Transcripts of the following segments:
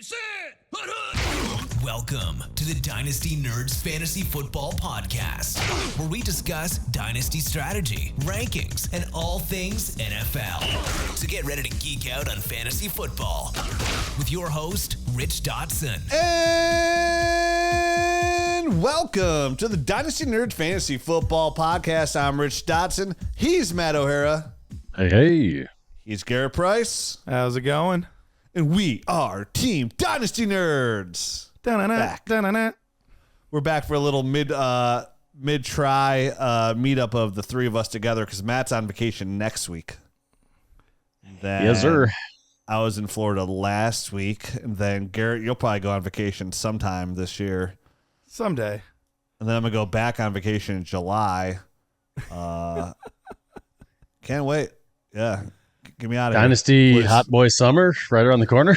Sit! Welcome to the Dynasty Nerds Fantasy Football Podcast, where we discuss Dynasty strategy, rankings, and all things NFL. So get ready to geek out on fantasy football with your host, Rich Dotson. And welcome to the Dynasty Nerds Fantasy Football Podcast. I'm Rich Dotson. He's Matt O'Hara. Hey. He's Garret Price. How's it going? And we are Team Dynasty Nerds. Back. We're back for a little mid-try meetup of the three of us together because Matt's on vacation next week. Yes, sir. I was in Florida last week, and then Garrett, you'll probably go on vacation sometime this year. Someday. And then I'm going to go back on vacation in July. Can't wait. Yeah. Get me out of Dynasty here. Hot Boy Summer right around the corner.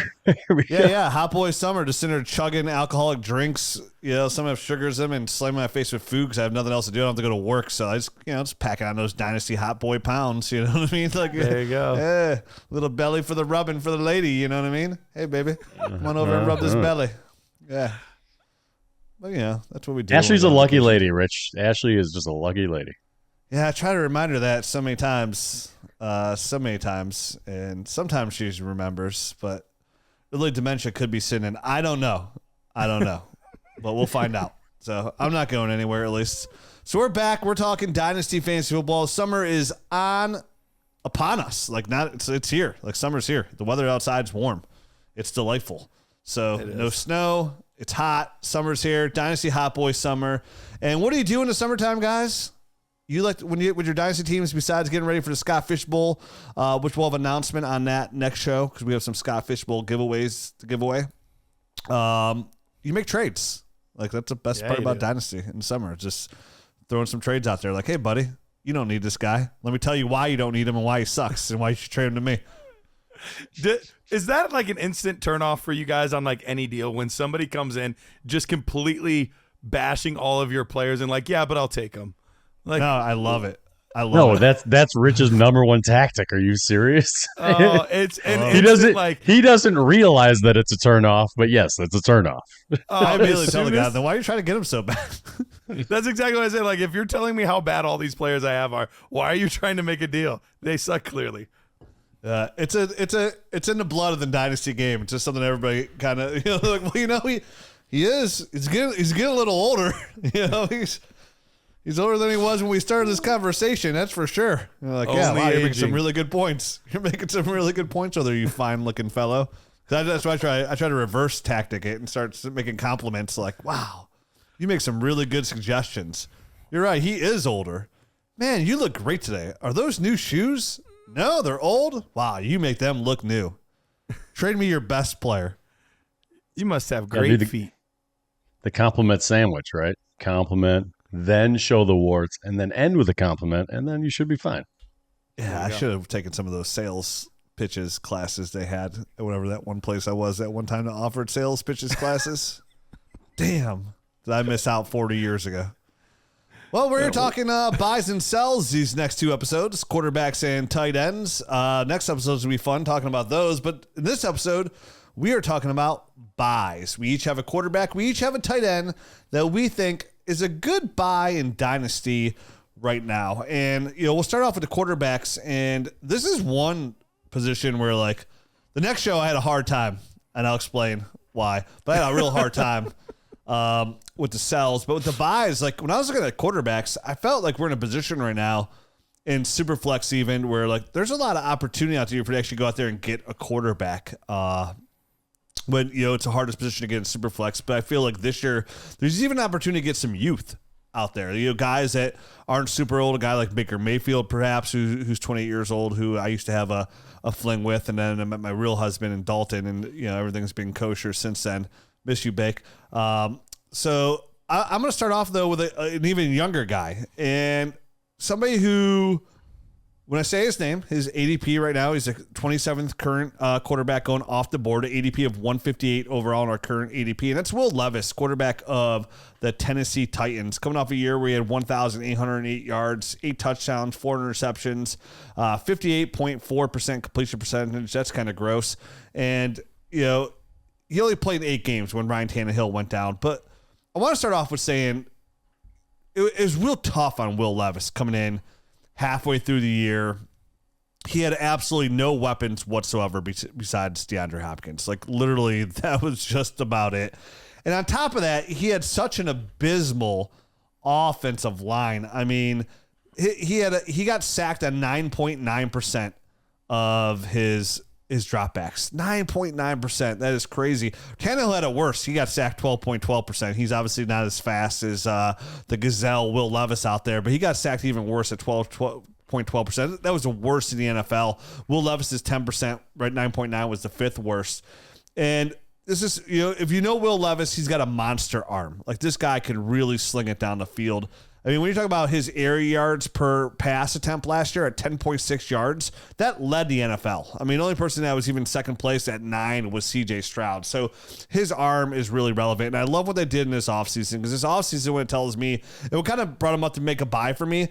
Yeah. Hot Boy Summer. Just sitting there chugging alcoholic drinks. You know, some have sugars in them and slamming my face with food because I have nothing else to do. I don't have to go to work. So I just packing on those Dynasty Hot Boy pounds. You know what I mean? Like, there you go. Yeah. Little belly for the rubbing for the lady. You know what I mean? Hey, baby. Come on over and rub this belly. Yeah. But, that's what we do. Ashley's a lucky lady, Rich. Ashley is just a lucky lady. Yeah, I try to remind her that so many times, and sometimes she remembers, but really dementia could be sitting. I don't know, but we'll find out. So I'm not going anywhere, at least. So we're back. We're talking Dynasty Fantasy Football. Summer is upon us. It's here. Like, summer's here. The weather outside's warm. It's delightful. So no snow. It's hot. Summer's here. Dynasty Hot Boy Summer. And what do you do in the summertime, guys? You like with your dynasty teams besides getting ready for the Scott Fish Bowl, which we'll have an announcement on that next show because we have some Scott Fish Bowl giveaways to give away. You make trades. Like, that's the best part about dynasty in summer. Just throwing some trades out there. Like, hey, buddy, you don't need this guy. Let me tell you why you don't need him and why he sucks and why you should trade him to me. Is that like an instant turnoff for you guys on like any deal when somebody comes in just completely bashing all of your players and like, yeah, but I'll take them? Like, no, I love it. That's Rich's number one tactic. Are you serious? He doesn't realize that it's a turnoff, but yes, it's a turnoff. I immediately tell the guy, then why are you trying to get him so bad? That's exactly what I said. Like, if you're telling me how bad all these players I have are, why are you trying to make a deal? They suck clearly. It's in the blood of the dynasty game. It's just something everybody kind of he's getting a little older. He's older than he was when we started this conversation. That's for sure. You're like, wow, you're making some really good points. You're making some really good points, over there, you fine-looking fellow. That's why I try to reverse tactic it and start making compliments. Like, wow, you make some really good suggestions. You're right. He is older. Man, you look great today. Are those new shoes? No, they're old. Wow, you make them look new. Trade me your best player. You must have great feet. The compliment sandwich, right? Compliment, then show the warts, and then end with a compliment, and then you should be fine. Yeah, I should have taken some of those sales pitches classes they had at whatever that one place I was at one time that offered sales pitches classes. Damn, did I miss out 40 years ago? Well, we're talking buys and sells these next two episodes, quarterbacks and tight ends. Next episode's going to be fun talking about those. But in this episode, we are talking about buys. We each have a quarterback. We each have a tight end that we think is a good buy in Dynasty right now. And, we'll start off with the quarterbacks. And this is one position where, like, the next show I had a hard time, and I'll explain why. But I had a real hard time with the sells. But with the buys, like, when I was looking at quarterbacks, I felt like we're in a position right now in Superflex even where, like, there's a lot of opportunity out there for you to actually go out there and get a quarterback. When, it's the hardest position to get in Superflex. But I feel like this year, there's even an opportunity to get some youth out there. Guys that aren't super old, a guy like Baker Mayfield, perhaps, who's 28 years old, who I used to have a fling with. And then I met my real husband in Dalton, and, everything's been kosher since then. Miss you, Bake. So I'm going to start off, though, with an even younger guy. And somebody who, when I say his name, his ADP right now, he's a 27th current quarterback going off the board, an ADP of 158 overall in our current ADP. And that's Will Levis, quarterback of the Tennessee Titans, coming off a year where he had 1,808 yards, 8 touchdowns, 4 interceptions, 58.4% completion percentage. That's kind of gross. And, he only played 8 games when Ryan Tannehill went down. But I want to start off with saying it was real tough on Will Levis coming in halfway through the year. He had absolutely no weapons whatsoever besides DeAndre Hopkins. Like, literally, that was just about it. And on top of that, he had such an abysmal offensive line. I mean, he got sacked on 9.9% of his dropbacks. 9.9%. That is crazy. Tannehill had it worse. He got sacked 12.12%. He's obviously not as fast as the Gazelle Will Levis out there, but he got sacked even worse at 12.12%. That was the worst in the NFL. Will Levis is 10%, right? 9.9 was the 5th worst. And this is, if you know Will Levis, he's got a monster arm. Like, this guy can really sling it down the field. I mean, when you talk about his air yards per pass attempt last year at 10.6 yards, that led the NFL. I mean, the only person that was even second place at 9 was C.J. Stroud. So his arm is really relevant. And I love what they did in this offseason, because this offseason, what it tells me, it kind of brought him up to make a buy for me,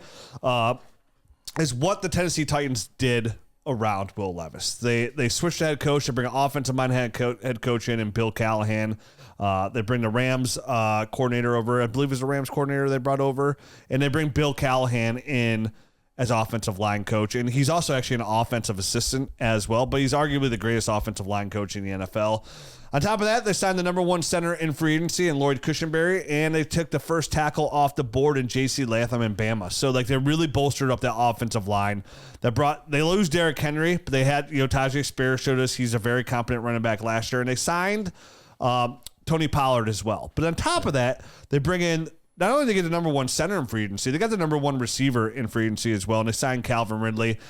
is what the Tennessee Titans did around Will Levis. They switched the head coach. They bring an offensive mind head coach in, and Bill Callahan. They bring the Rams coordinator over. I believe it was the Rams coordinator they brought over. And they bring Bill Callahan in as offensive line coach. And he's also actually an offensive assistant as well, but he's arguably the greatest offensive line coach in the NFL. On top of that, they signed the number 1 center in free agency in Lloyd Cushenberry, and they took the first tackle off the board in J.C. Latham in Bama. So, like, they really bolstered up that offensive line. They lose Derrick Henry, but they had, Tajay Spears showed us he's a very competent running back last year, and they signed Tony Pollard as well. But on top of that, they bring in, not only they get the number 1 center in free agency, they got the number 1 receiver in free agency as well, and they signed Calvin Ridley.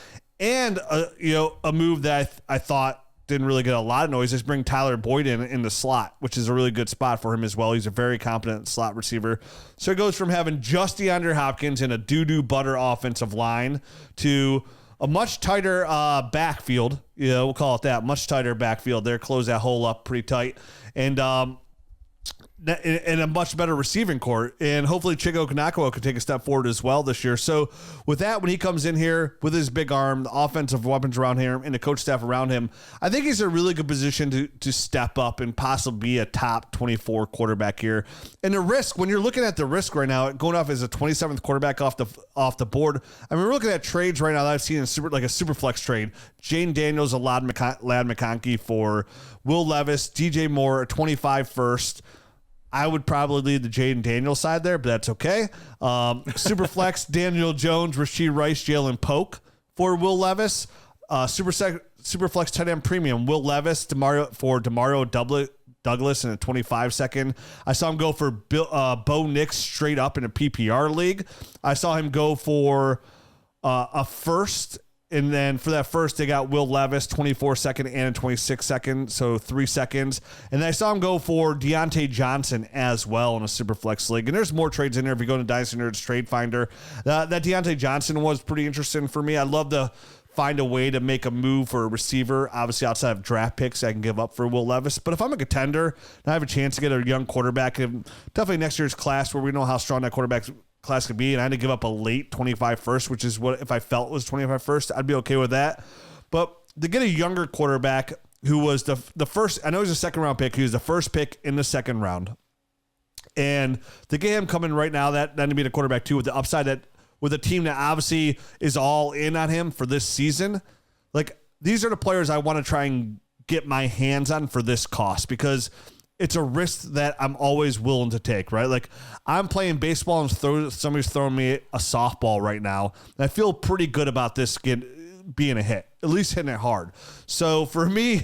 And, a move that I thought didn't really get a lot of noise, just bring Tyler Boyd in the slot, which is a really good spot for him as well. He's a very competent slot receiver. So it goes from having just DeAndre Hopkins in a doo-doo butter offensive line to a much tighter backfield. We'll call it that. Much tighter backfield there. Close that hole up pretty tight. And a much better receiving core. And hopefully Chigo Kanakawa could take a step forward as well this year. So with that, when he comes in here with his big arm, the offensive weapons around him, and the coach staff around him, I think he's in a really good position to step up and possibly be a top 24 quarterback here. And the risk, when you're looking at the risk right now, going off as a 27th quarterback off the board, I mean, we're looking at trades right now that I've seen in a super flex trade. Jane Daniels, a Ladd McConkey for Will Levis, DJ Moore, a 25 first. I would probably lead the Jaden Daniels side there, but that's okay. Superflex, Daniel Jones, Rashee Rice, Jalen Polk for Will Levis. Superflex tight end premium, Will Levis, Demario Douglas in a 25-second. I saw him go for Bo Nix straight up in a PPR league. I saw him go for a first. And then for that first, they got Will Levis, 24-second and a 26-second, so 3 seconds. And I saw him go for Deontay Johnson as well in a Superflex league. And there's more trades in there if you go to Dynasty Nerds Trade Finder. That Deontay Johnson was pretty interesting for me. I'd love to find a way to make a move for a receiver, obviously outside of draft picks I can give up for Will Levis. But if I'm a contender and I have a chance to get a young quarterback, definitely next year's class where we know how strong that quarterback class could be, and I had to give up a late 25 first, which is what if I felt was 25 first, I'd be okay with that. But to get a younger quarterback who was the first, I know he's a second round pick, he was the first pick in the second round, and to get him coming right now, that to be the quarterback too, with the upside that with a team that obviously is all in on him for this season, like these are the players I want to try and get my hands on for this cost, because it's a risk that I'm always willing to take, right? Like I'm playing baseball and somebody's throwing me a softball right now. And I feel pretty good about this being a hit, at least hitting it hard. So for me,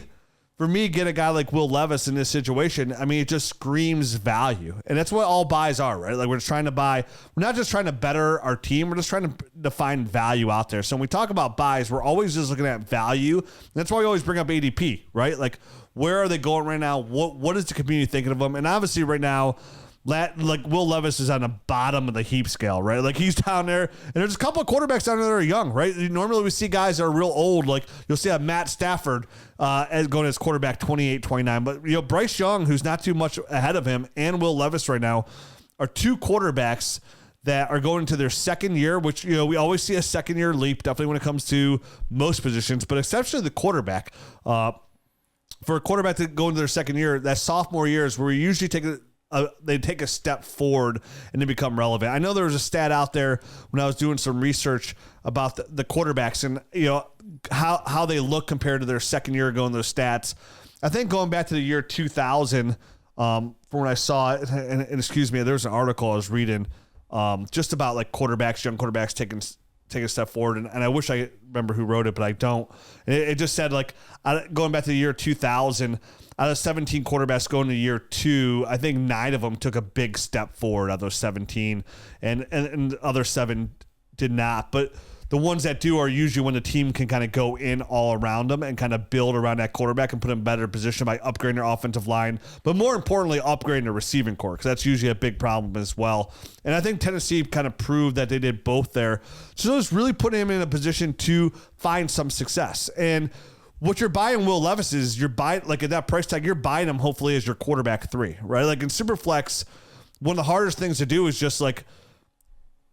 get a guy like Will Levis in this situation, I mean, it just screams value. And that's what all buys are, right? Like we're just trying to buy. We're not just trying to better our team. We're just trying to find value out there. So when we talk about buys, we're always just looking at value. And that's why we always bring up ADP, right? Like where are they going right now? What is the community thinking of them? And obviously right now, like Will Levis is on the bottom of the heap scale, right? Like he's down there, and there's a couple of quarterbacks down there that are young, right? Normally we see guys that are real old, like you'll see a Matt Stafford as going as quarterback 28, 29. But Bryce Young, who's not too much ahead of him, and Will Levis right now are two quarterbacks that are going into their second year, which we always see a second year leap, definitely when it comes to most positions, but especially the quarterback. for a quarterback to go into their second year, that sophomore year is where you usually they take a step forward and they become relevant. I know there was a stat out there when I was doing some research about the quarterbacks and how they look compared to their second year ago in those stats. I think going back to the year 2000, from when I saw it, and excuse me, there was an article I was reading just about like quarterbacks, young quarterbacks taking a step forward, and I wish I remember who wrote it, but I don't. And it just said like going back to the year 2000. Out of 17 quarterbacks going to year 2, I think 9 of them took a big step forward out of those 17, and the other 7 did not. But the ones that do are usually when the team can kind of go in all around them and kind of build around that quarterback and put them in a better position by upgrading their offensive line, but more importantly, upgrading the receiving core, because that's usually a big problem as well. And I think Tennessee kind of proved that they did both there. So it's really putting him in a position to find some success. And what you're buying Will Levis is you're buying, like at that price tag, you're buying him hopefully as your quarterback 3, right? Like in Superflex, one of the hardest things to do is just like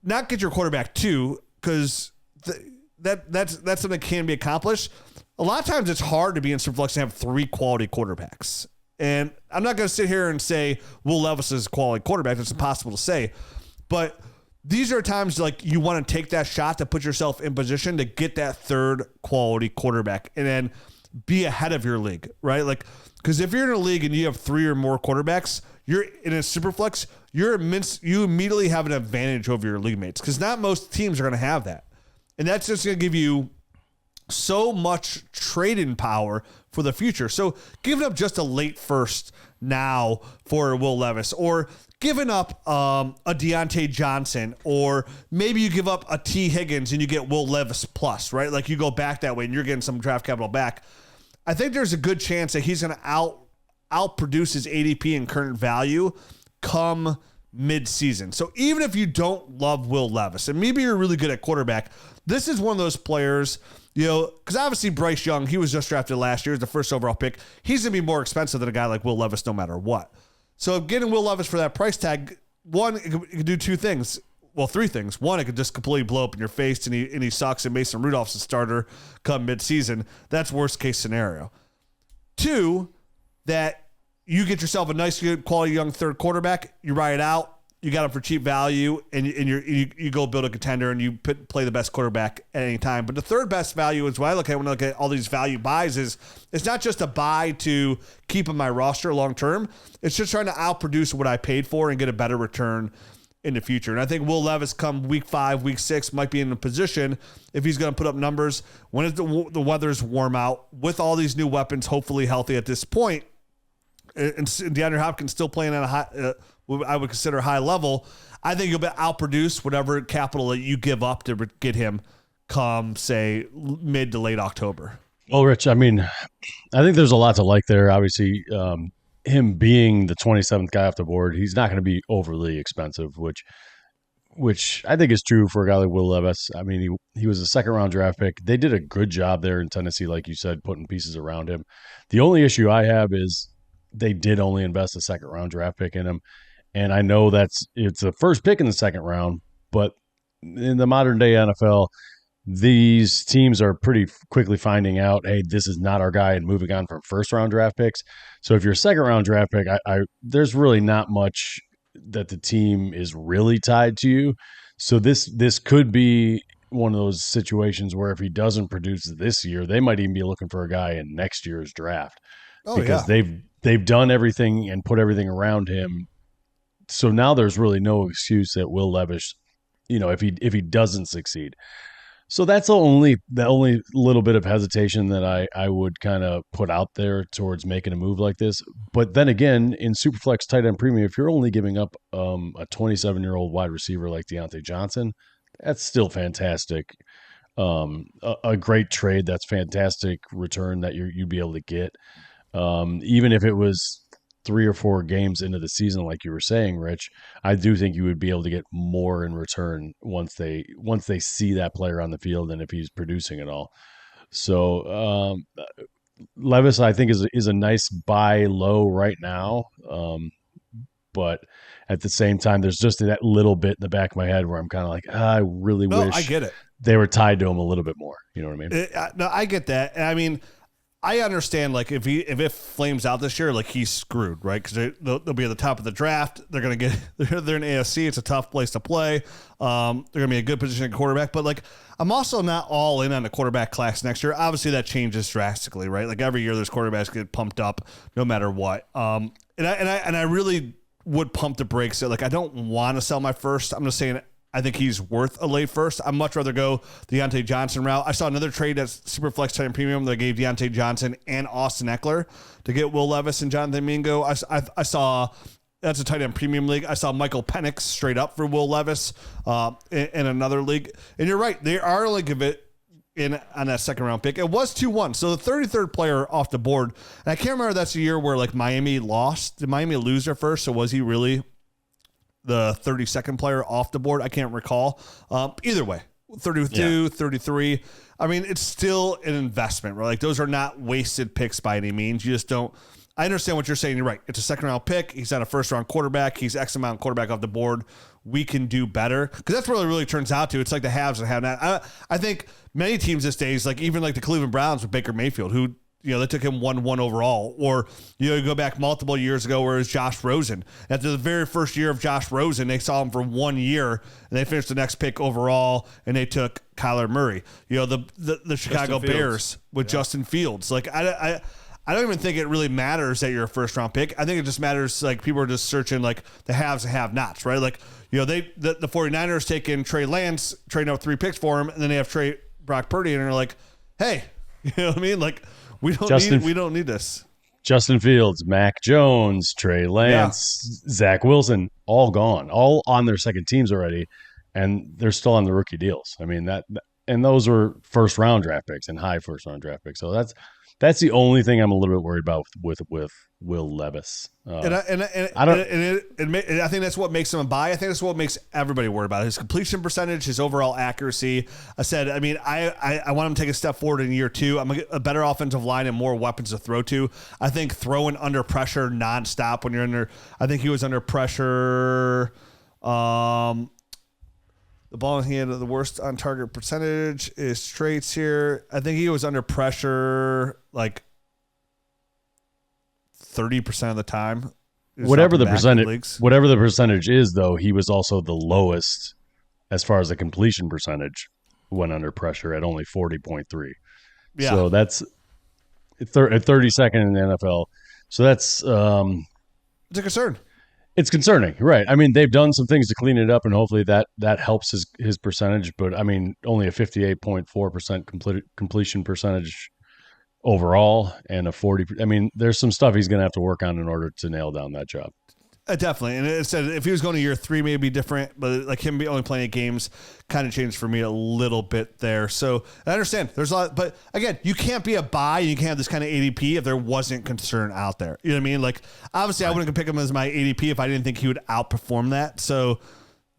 not get your quarterback 2, because that's something that can be accomplished. A lot of times it's hard to be in Superflex and have 3 quality quarterbacks. And I'm not going to sit here and say Will Levis is a quality quarterback. It's impossible to say. But these are times like you want to take that shot to put yourself in position to get that 3rd quality quarterback and then be ahead of your league, right? Like, because if you're in a league and you have 3 or more quarterbacks, you're in a Superflex, you immediately have an advantage over your league mates, because not most teams are going to have that. And that's just going to give you so much trading power for the future. So giving up just a late first now for Will Levis, or giving up a Deontay Johnson, or maybe you give up a T. Higgins and you get Will Levis plus, right? Like you go back that way and you're getting some draft capital back. I think there's a good chance that he's going to outproduce his ADP and current value come mid-season. So even if you don't love Will Levis, and maybe you're really good at quarterback, this is one of those players, because obviously Bryce Young, he was just drafted last year as the first overall pick. He's going to be more expensive than a guy like Will Levis no matter what. So getting Will Levis for that price tag, one, it could do 2 things. Well, 3 things. One, it could just completely blow up in your face and he sucks and Mason Rudolph's a starter come mid-season. That's worst case scenario. 2, that you get yourself a nice, good quality young 3rd quarterback, you ride it out, you got him for cheap value, and you go build a contender and you play the best quarterback at any time. But the 3rd best value is what I look at when I look at all these value buys is it's not just a buy to keep on my roster long term. It's just trying to outproduce what I paid for and get a better return in the future. And I think Will Levis come week 5, week 6 might be in a position, if he's going to put up numbers when the weather's warm out with all these new weapons, hopefully healthy at this point, and DeAndre Hopkins still playing at a high, what I would consider high level. I think you'll be outproduce whatever capital that you give up to get him come, say, mid to late October. Well, Rich, I mean, I think there's a lot to like there. Obviously, him being the 27th guy off the board, he's not going to be overly expensive, which I think is true for a guy like Will Levis. I mean, he was a 2nd-round draft pick. They did a good job there in Tennessee, like you said, putting pieces around him. The only issue I have is they did only invest a 2nd-round draft pick in him. And I know it's the first pick in the 2nd round, but in the modern day NFL, these teams are pretty quickly finding out, hey, this is not our guy, and moving on from 1st-round draft picks. So if you're a 2nd-round draft pick, there's really not much that the team is really tied to you. So this could be one of those situations where if he doesn't produce this year, they might even be looking for a guy in next year's draft. Because they've done everything and put everything around him. So now there's really no excuse that Will Levis, if he doesn't succeed. So that's the only little bit of hesitation that I would kind of put out there towards making a move like this. But then again, in Superflex tight end premium, if you're only giving up a 27-year-old wide receiver like Deontay Johnson, that's still fantastic. A great trade. That's fantastic return that you'd be able to get. Even if it was 3 or 4 games into the season, like you were saying, Rich, I do think you would be able to get more in return once they see that player on the field and if he's producing at all. So Levis, I think, is a nice buy low right now. But at the same time, there's just that little bit in the back of my head where I'm kind of like, I really wish I get it. They were tied to him a little bit more. You know what I mean? No, I get that. And I mean, I understand, like, if it flames out this year, like, he's screwed, right? Because they'll be at the top of the draft. They're going to they're in AFC. It's a tough place to play. They're going to be in a good position at quarterback. But, like, I'm also not all in on the quarterback class next year. Obviously, that changes drastically, right? Like, every year there's quarterbacks get pumped up no matter what. And I really would pump the brakes. Like, I don't want to sell my first. I'm just saying I think he's worth a late first. I'd much rather go the Deontay Johnson route. I saw another trade that's Superflex Titan Premium that gave Deontay Johnson and Austin Eckler to get Will Levis and Jonathan Mingo. I saw that's a tight end premium league. I saw Michael Penix straight up for Will Levis in another league. And you're right, they are only give it in on that second round pick. It was 2-1. So the 33rd player off the board. And I can't remember if that's the year where like Miami lost. Did Miami lose their first? So was he really the 32nd player off the board? I can't recall. Either way, 32, 33. I mean, it's still an investment, right? Like, those are not wasted picks by any means. You just don't. I understand what you're saying. You're right. It's a second round pick. He's not a first round quarterback. He's X amount quarterback off the board. We can do better, because that's what it really turns out to. It's like the haves and have not. I think many teams these days, like even like the Cleveland Browns with Baker Mayfield, who, you know, they took him 1-1 overall. Or, you know, you go back multiple years ago where it was Josh Rosen. After the very first year of Josh Rosen, they saw him for 1 year, and they finished the next pick overall, and they took Kyler Murray. You know, the Chicago Bears with Justin Fields. Like, I don't even think it really matters that you're a first round pick. I think it just matters, like, people are just searching like the haves and have nots, right? Like, you know, the 49ers take in Trey Lance, trading up 3 picks for him, and then they have Brock Purdy, and they're like, hey, you know what I mean? Like, we don't need this. Justin Fields, Mac Jones, Trey Lance, Zach Wilson, all gone, all on their second teams already, and they're still on the rookie deals. I mean, and those were first round draft picks and high first round draft picks. So that's the only thing I'm a little bit worried about with Will Levis. I think that's what makes him a buy. I think that's what makes everybody worried about his completion percentage, his overall accuracy. I said, I mean, I want him to take a step forward in year 2. I'm gonna get a better offensive line and more weapons to throw to. I think throwing under pressure nonstop when you're under. I think he was under pressure. The ball in hand of the worst on target percentage is traits here. I think he was under pressure like 30% of the time. Whatever the percentage is, though, he was also the lowest as far as the completion percentage when under pressure at only 40.3. Yeah. So that's 32nd in the NFL. So that's it's a concern. It's concerning, right? I mean, they've done some things to clean it up, and hopefully that helps his percentage. But I mean, only a 58.4% completion percentage overall, and a 40. I mean, there's some stuff he's going to have to work on in order to nail down that job. Definitely. And it said if he was going to year 3, maybe be different, but like him only playing 8 games kind of changed for me a little bit there. So I understand there's a lot, but again, you can't be a buy and you can't have this kind of ADP if there wasn't concern out there. You know what I mean? Like, obviously I wouldn't pick him as my ADP if I didn't think he would outperform that. So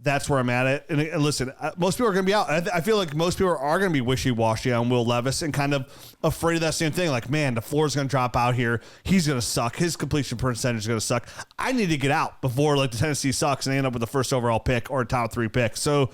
that's where I'm at it. And listen, most people are going to be out. I feel like most people are going to be wishy-washy on Will Levis and kind of afraid of that same thing. Like, man, the floor is going to drop out here. He's going to suck. His completion percentage is going to suck. I need to get out before like the Tennessee sucks and they end up with the first overall pick or a top 3 pick. So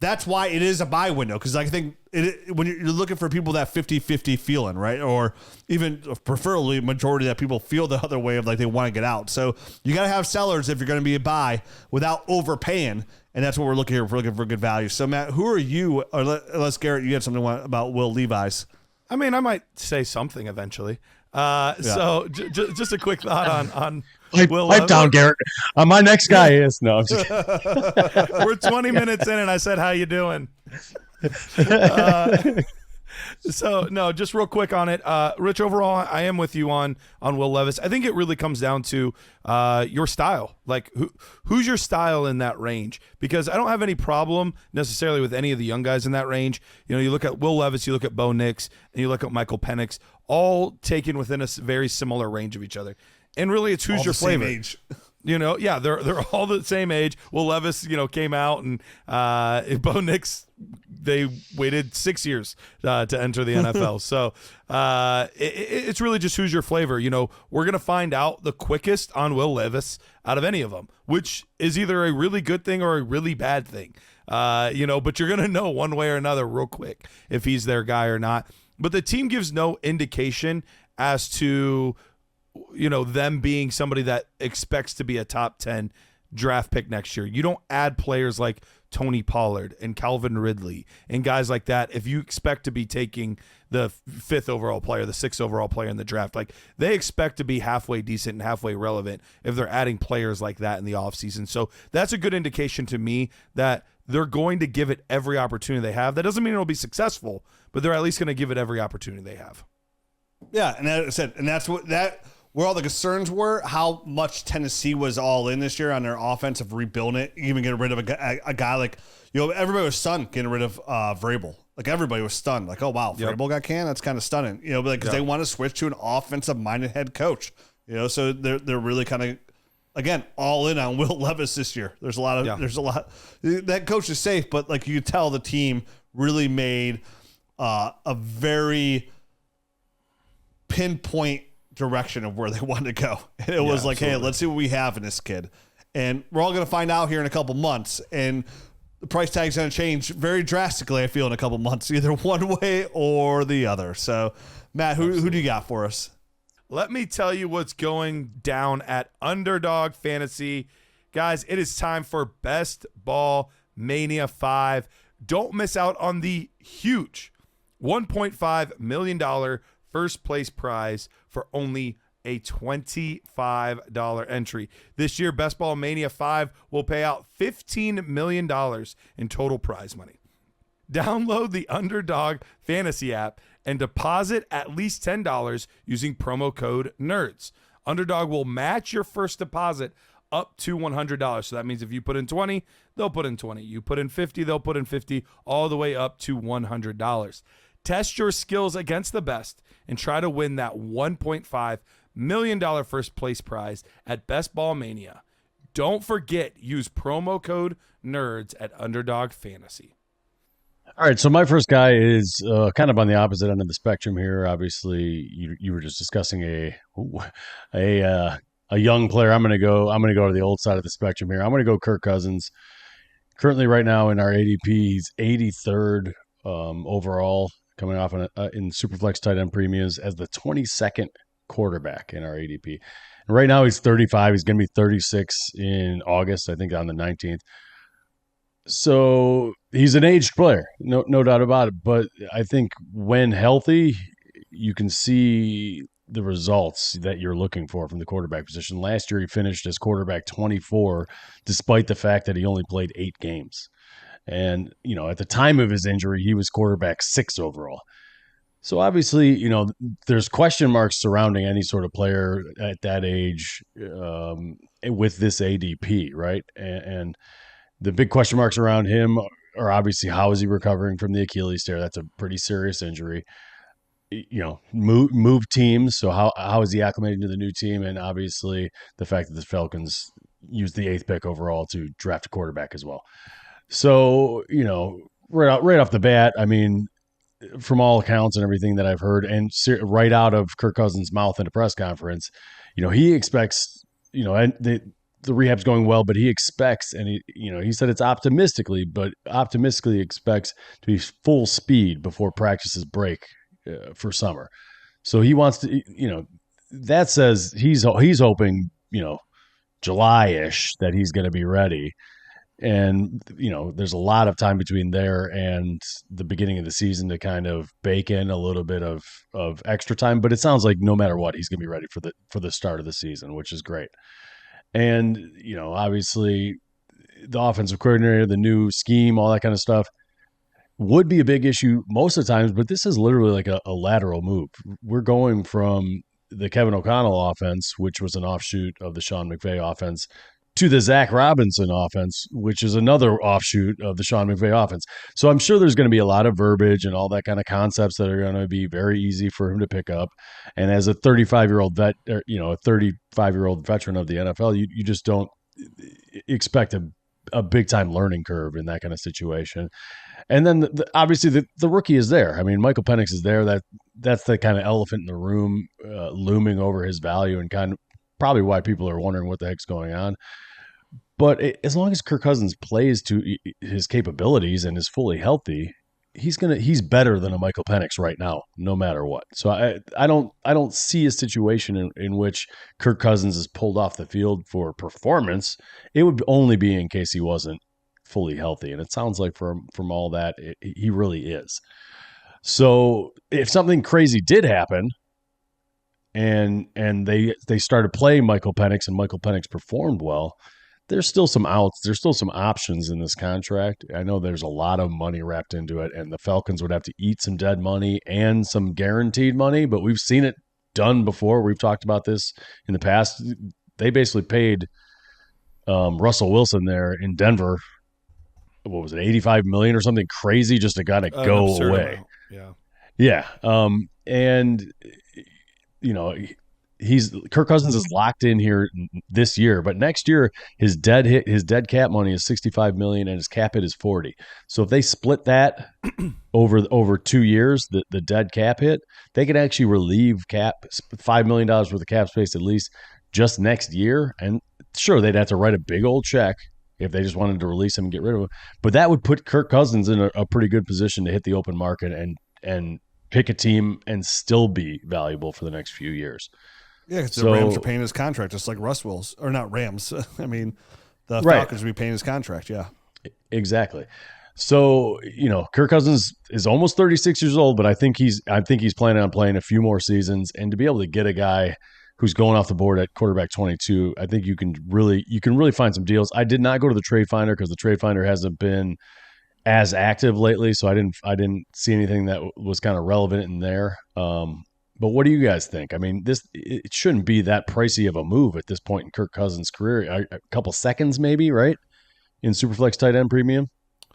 that's why it is a buy window, because I think when you're looking for people that 50-50 feeling, right? Or even preferably majority that people feel the other way of like they want to get out. So you got to have sellers if you're going to be a buy without overpaying. And that's what we're looking here. We're looking for good value. So, Matt, who are you? Or unless, Garrett, you had something about Will Levis. I mean, I might say something eventually. So just a quick thought on Will Levis. Pipe down, Garrett. My next guy is no. I'm just kidding. We're 20 minutes in, and I said, "How you doing?" So no, just real quick on it, Rich. Overall, I am with you on Will Levis. I think it really comes down to your style. Like who's your style in that range? Because I don't have any problem necessarily with any of the young guys in that range. You know, you look at Will Levis, you look at Bo Nix, and you look at Michael Penix, all taken within a very similar range of each other. And really, it's who's all your flavor. Same age. You know, yeah, they're all the same age. Will Levis, you know, came out, and Bo Nix, they waited 6 years to enter the NFL. So it's really just who's your flavor. You know, we're going to find out the quickest on Will Levis out of any of them, which is either a really good thing or a really bad thing. You know, but you're going to know one way or another real quick if he's their guy or not. But the team gives no indication as to, them being somebody that expects to be a top 10 draft pick next year. You don't add players like Tony Pollard and Calvin Ridley and guys like that if you expect to be taking the 5th overall player, the 6th overall player in the draft. Like, they expect to be halfway decent and halfway relevant if they're adding players like that in the offseason. So that's a good indication to me that they're going to give it every opportunity they have. That doesn't mean it'll be successful, but they're at least going to give it every opportunity they have. Yeah, and as I said, and that's where all the concerns were, how much Tennessee was all in this year on their offensive rebuilding it, even getting rid of a guy like, everybody was stunned getting rid of Vrabel. Like, everybody was stunned. Like, oh, wow, Vrabel got canned? That's kind of stunning. Because they want to switch to an offensive-minded head coach. So they're really kind of, again, all in on Will Levis this year. There's a lot. That coach is safe, but like, you could tell the team really made a very pinpoint direction of where they wanted to go. And it was like, absolutely. Hey, let's see what we have in this kid. And we're all going to find out here in a couple months. And the price tag's going to change very drastically, I feel, in a couple months, either one way or the other. So, Matt, who do you got for us? Let me tell you what's going down at Underdog Fantasy. Guys, it is time for Best Ball Mania 5. Don't miss out on the huge $1.5 million first place prize for only a $25 entry. This year, Best Ball Mania 5 will pay out $15 million in total prize money. Download the Underdog Fantasy app and deposit at least $10 using promo code NERDS. Underdog will match your first deposit up to $100. So that means if you put in 20, they'll put in 20. You put in 50, they'll put in 50, all the way up to $100. Test your skills against the best and try to win that $1.5 million first place prize at Best Ball Mania. Don't forget, use promo code NERDS at Underdog Fantasy. All right, so my first guy is kind of on the opposite end of the spectrum here. Obviously, you were just discussing a young player. I'm going to go to the old side of the spectrum here. I'm going to go Kirk Cousins. Currently, right now in our ADP, he's 83rd overall, coming off in Superflex tight end premiums as the 22nd quarterback in our ADP. And right now he's 35. He's going to be 36 in August, I think on the 19th. So he's an aged player, no doubt about it. But I think when healthy, you can see the results that you're looking for from the quarterback position. Last year he finished as quarterback 24, despite the fact that he only played 8 games. And, at the time of his injury, he was quarterback 6 overall. So obviously, there's question marks surrounding any sort of player at that age with this ADP, right? And the big question marks around him are obviously, how is he recovering from the Achilles tear? That's a pretty serious injury. Move teams. So how is he acclimating to the new team? And obviously the fact that the Falcons used the 8th pick overall to draft a quarterback as well. So, right off the bat, I mean, from all accounts and everything that I've heard, and right out of Kirk Cousins' mouth in a press conference, he expects, and the rehab's going well, but he expects, and he said it's optimistically expects to be full speed before practices break for summer. So he wants to, that says he's hoping, July-ish that he's going to be ready. And, there's a lot of time between there and the beginning of the season to kind of bake in a little bit of extra time. But it sounds like no matter what, he's going to be ready for the start of the season, which is great. And, obviously the offensive coordinator, the new scheme, all that kind of stuff would be a big issue most of the times. But this is literally like a lateral move. We're going from the Kevin O'Connell offense, which was an offshoot of the Sean McVay offense, to the Zach Robinson offense, which is another offshoot of the Sean McVay offense. So I'm sure there's going to be a lot of verbiage and all that kind of concepts that are going to be very easy for him to pick up. And as a 35-year-old vet, or, a 35-year-old veteran of the NFL, you just don't expect a big-time learning curve in that kind of situation. And then obviously the rookie is there. I mean, Michael Penix is there. That's the kind of elephant in the room looming over his value, and kind of probably why people are wondering what the heck's going on. But as long as Kirk Cousins plays to his capabilities and is fully healthy, he's better than a Michael Penix right now, no matter what. So I don't see a situation in which Kirk Cousins is pulled off the field for performance. It would only be in case he wasn't fully healthy, and it sounds like from all that he really is. So if something crazy did happen, and they started playing Michael Penix and Michael Penix performed well, there's still some outs. There's still some options in this contract. I know there's a lot of money wrapped into it, and the Falcons would have to eat some dead money and some guaranteed money, but we've seen it done before. We've talked about this in the past. They basically paid Russell Wilson there in Denver, what was it, $85 million or something crazy, just to kind of go away. Amount. Yeah. And Kirk Cousins is locked in here this year, but next year his dead cap money is $65 million and his cap hit is $40 million. So if they split that over 2 years, the dead cap hit, they could actually relieve $5 million worth of cap space at least just next year. And sure, they'd have to write a big old check if they just wanted to release him and get rid of him, but that would put Kirk Cousins in a pretty good position to hit the open market and pick a team and still be valuable for the next few years. Yeah, because the Rams are paying his contract just like Russ Wills, or not Rams. I mean, the Falcons will be paying his contract. Yeah, exactly. So Kirk Cousins is almost 36 years old, but I think he's planning on playing a few more seasons. And to be able to get a guy who's going off the board at quarterback 22, I think you can really find some deals. I did not go to the trade finder because the trade finder hasn't been as active lately, so I didn't see anything that was kind of relevant in there. But what do you guys think? I mean, it shouldn't be that pricey of a move at this point in Kirk Cousins' career. A couple seconds maybe, right? In Superflex tight end premium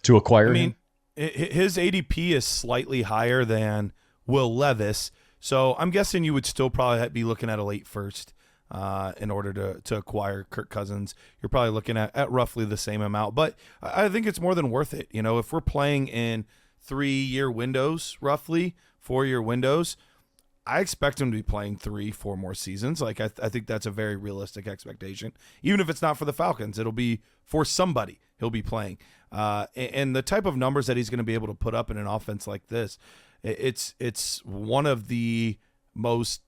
to acquire him. His ADP is slightly higher than Will Levis, so I'm guessing you would still probably be looking at a late first in order to acquire Kirk Cousins. You're probably looking at roughly the same amount, but I think it's more than worth it. If we're playing in 3-year windows, roughly 4-year windows, I expect him to be playing 3-4 more seasons. Like I think that's a very realistic expectation. Even if it's not for the Falcons, it'll be for somebody he'll be playing. And the type of numbers that he's going to be able to put up in an offense like this, it's one of the most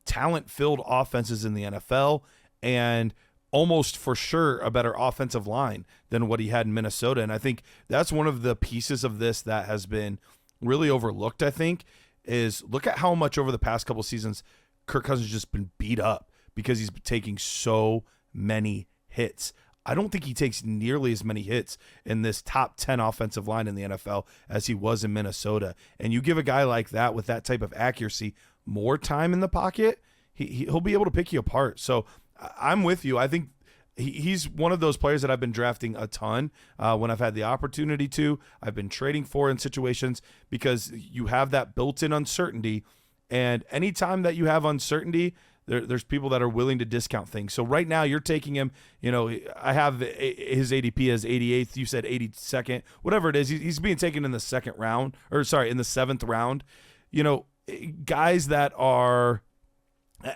talent-filled offenses in the NFL, and almost for sure a better offensive line than what he had in Minnesota. And I think that's one of the pieces of this that has been really overlooked, I think, is look at how much over the past couple seasons Kirk Cousins has just been beat up because he's been taking so many hits. I don't think he takes nearly as many hits in this top 10 offensive line in the NFL as he was in Minnesota. And you give a guy like that with that type of accuracy more time in the pocket, he'll be able to pick you apart. So I'm with you. I think he's one of those players that I've been drafting a ton when I've had the opportunity to. I've been trading for in situations because you have that built-in uncertainty. And anytime that you have uncertainty, there's people that are willing to discount things. So right now you're taking him, I have his ADP as 88th. You said 82nd, whatever it is. He's being taken in the in the 7th round. Guys that are,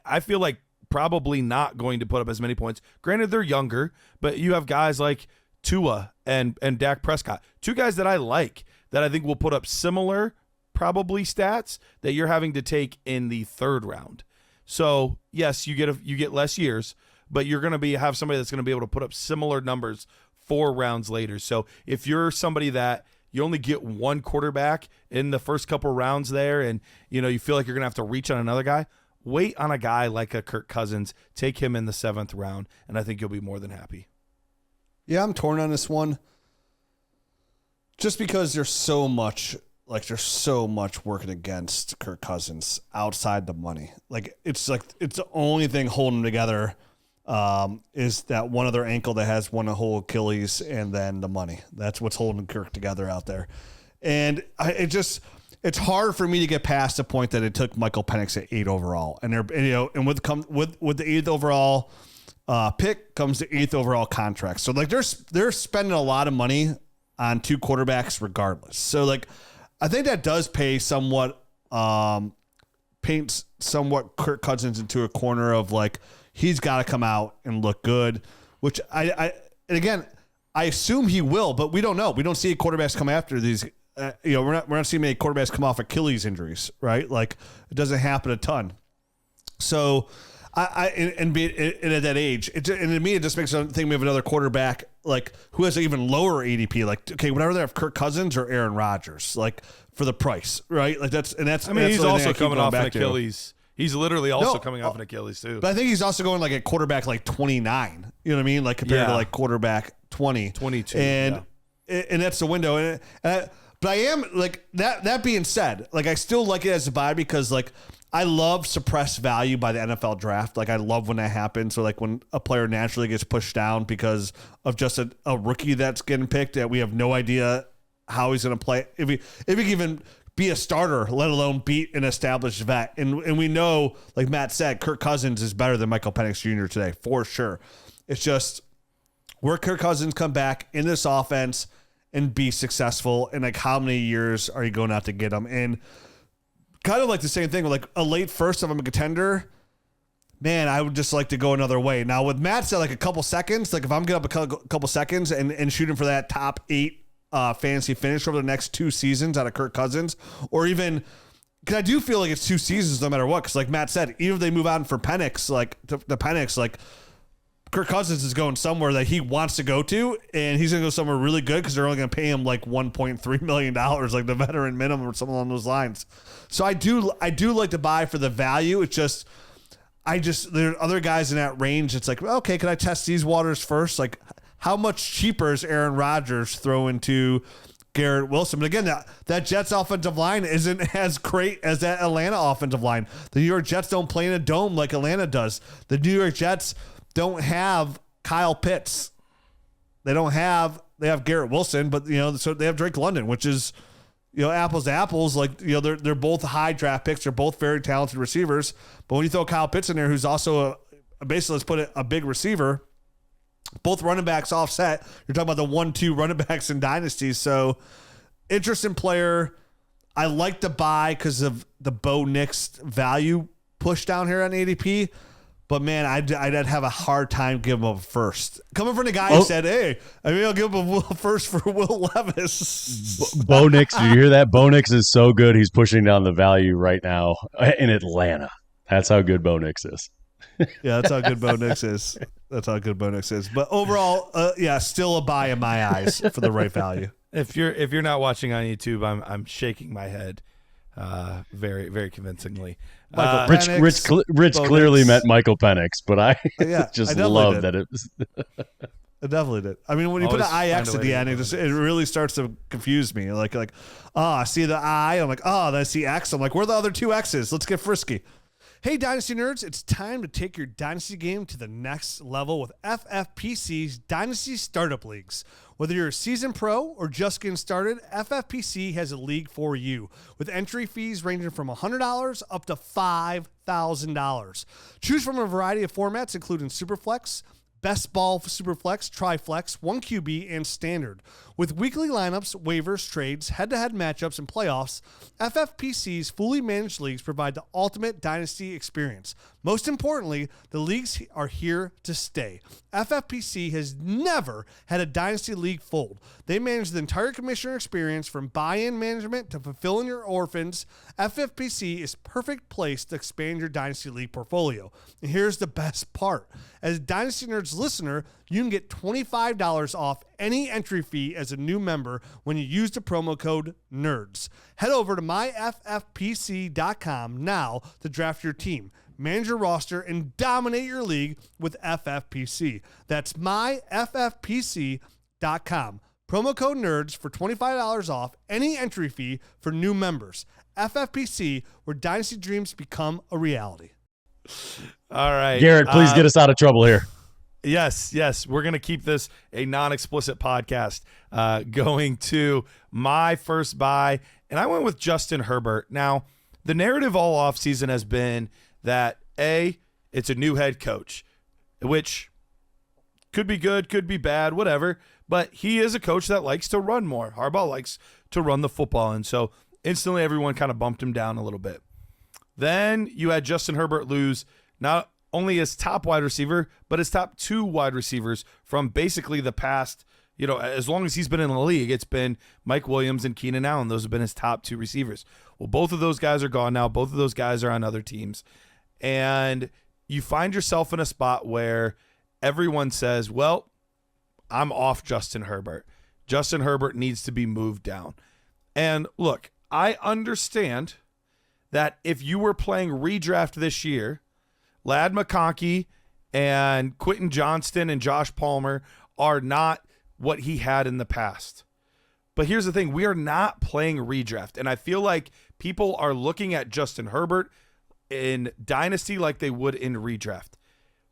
I feel like, probably not going to put up as many points. Granted, they're younger, but you have guys like Tua and Dak Prescott, two guys that I like that I think will put up similar probably stats that you're having to take in the 3rd round. So yes, you get less years, but you're going to have somebody that's going to be able to put up similar numbers 4 rounds later. So if you're somebody that you only get one quarterback in the first couple rounds there, and you feel like you're going to have to reach on another guy, wait on a guy like a Kirk Cousins, take him in the 7th round, and I think you'll be more than happy. Yeah, I'm torn on this one. Just because there's so much working against Kirk Cousins outside the money. It's the only thing holding him together is that one other ankle that has one whole Achilles, and then the money. That's what's holding Kirk together out there. And it's hard for me to get past the point that it took Michael Penix at 8 overall, and with the 8th overall pick comes the 8th overall contract. So they're spending a lot of money on 2 quarterbacks regardless. So I think that does paints somewhat Kirk Cousins into a corner of he's got to come out and look good, which I assume he will, but we don't know. We don't see quarterbacks come after these we're not seeing many quarterbacks come off Achilles injuries, right? Like it doesn't happen a ton. So and at that age, and to me, it just makes me think of another quarterback like who has an even lower ADP. Like, okay, whatever they have, Kirk Cousins or Aaron Rodgers, like for the price, right? Like that's. I mean, he's also coming off an Achilles. He's literally also coming off an Achilles too. But I think he's also going like at quarterback like 29. You know what I mean? Like compared to like quarterback 20, 22, and that's the window. But I am like that. That being said, like I still like it as a buy because like. I love suppressed value by the NFL draft. Like I love when that happens. So like when a player naturally gets pushed down because of just a rookie that's getting picked that we have no idea how he's going to play. If he can even be a starter, let alone beat an established vet. And we know, like Matt said, Kirk Cousins is better than Michael Penix Jr. today for sure. It's just where Kirk Cousins come back in this offense and be successful. And like how many years are you going to have to get him? And kind of like the same thing with like a late first if I'm a contender, man, I would just like to go another way. Now with Matt said like a couple seconds, like if I'm getting up a couple seconds and shooting for that top 8 fantasy finish over the next 2 seasons out of Kirk Cousins, or even because I do feel like it's 2 seasons no matter what. Because like Matt said, even if they move on for Penix, like the Penix, like Kirk Cousins is going somewhere that he wants to go to, and he's going to go somewhere really good because they're only going to pay him like $1.3 million, like the veteran minimum or something along those lines. So I do like to buy for the value. It's just, there are other guys in that range. It's like, okay, can I test these waters first? Like how much cheaper is Aaron Rodgers throwing to Garrett Wilson? But again, that Jets offensive line isn't as great as that Atlanta offensive line. The New York Jets don't play in a dome like Atlanta does. The New York Jets don't have Kyle Pitts. They have Garrett Wilson, but so they have Drake London, which is, apples to apples. Like, they're both high draft picks. They're both very talented receivers. But when you throw Kyle Pitts in there, who's also basically, let's put it, a big receiver, both running backs offset. You're talking about the 1-2 running backs in Dynasty. So interesting player. I like to buy because of the Bo Nix value push down here on ADP. But, man, I'd have a hard time giving him a first. Coming from the guy who said, hey, I'll give him a first for Will Levis. Bo Nix, do you hear that? Bo Nix is so good, he's pushing down the value right now in Atlanta. That's how good Bo Nix is. Yeah, that's how good Bo Nix is. But overall, still a buy in my eyes for the right value. If you're not watching on YouTube, I'm shaking my head very, very convincingly. Rich clearly meant Michael Penix, but I just love that it was. I definitely did. I mean, when you put an IX at the end, it really starts to confuse me. Like, I see the I, I'm like, then I see X. I'm like, where are the other 2 X's? Let's get frisky. Hey, Dynasty nerds, it's time to take your Dynasty game to the next level with FFPC's Dynasty Startup Leagues. Whether you're a seasoned pro or just getting started, FFPC has a league for you with entry fees ranging from $100 up to $5,000. Choose from a variety of formats, including Superflex, Best Ball Superflex, Triflex, 1QB, and Standard. With weekly lineups, waivers, trades, head-to-head matchups, and playoffs, FFPC's fully managed leagues provide the ultimate Dynasty experience. Most importantly, the leagues are here to stay. FFPC has never had a Dynasty league fold. They manage the entire commissioner experience from buy-in management to fulfilling your orphans. FFPC is perfect place to expand your Dynasty league portfolio. And here's the best part. As a Dynasty Nerds listener, you can get $25 off any entry fee as a new member when you use the promo code NERDS. Head over to myffpc.com now to draft your team, manage your roster, and dominate your league with FFPC. That's myffpc.com. Promo code NERDS for $25 off any entry fee for new members. FFPC, where Dynasty dreams become a reality. All right. Garrett, please get us out of trouble here. Yes. We're going to keep this a non-explicit podcast. Going to my first buy, and I went with Justin Herbert. Now, the narrative all offseason has been that, it's a new head coach, which could be good, could be bad, whatever, but he is a coach that likes to run more. Harbaugh likes to run the football, and so instantly everyone kind of bumped him down a little bit. Then you had Justin Herbert lose not only his top wide receiver, but his top 2 wide receivers from basically the past, as long as he's been in the league, it's been Mike Williams and Keenan Allen. Those have been his top two receivers. Well, both of those guys are gone now. Both of those guys are on other teams. And you find yourself in a spot where everyone says, well, I'm off Justin Herbert. Justin Herbert needs to be moved down. And look, I understand that if you were playing redraft this year, Ladd McConkey and Quentin Johnston and Josh Palmer are not what he had in the past. But here's the thing. We are not playing redraft. And I feel like people are looking at Justin Herbert in Dynasty like they would in redraft.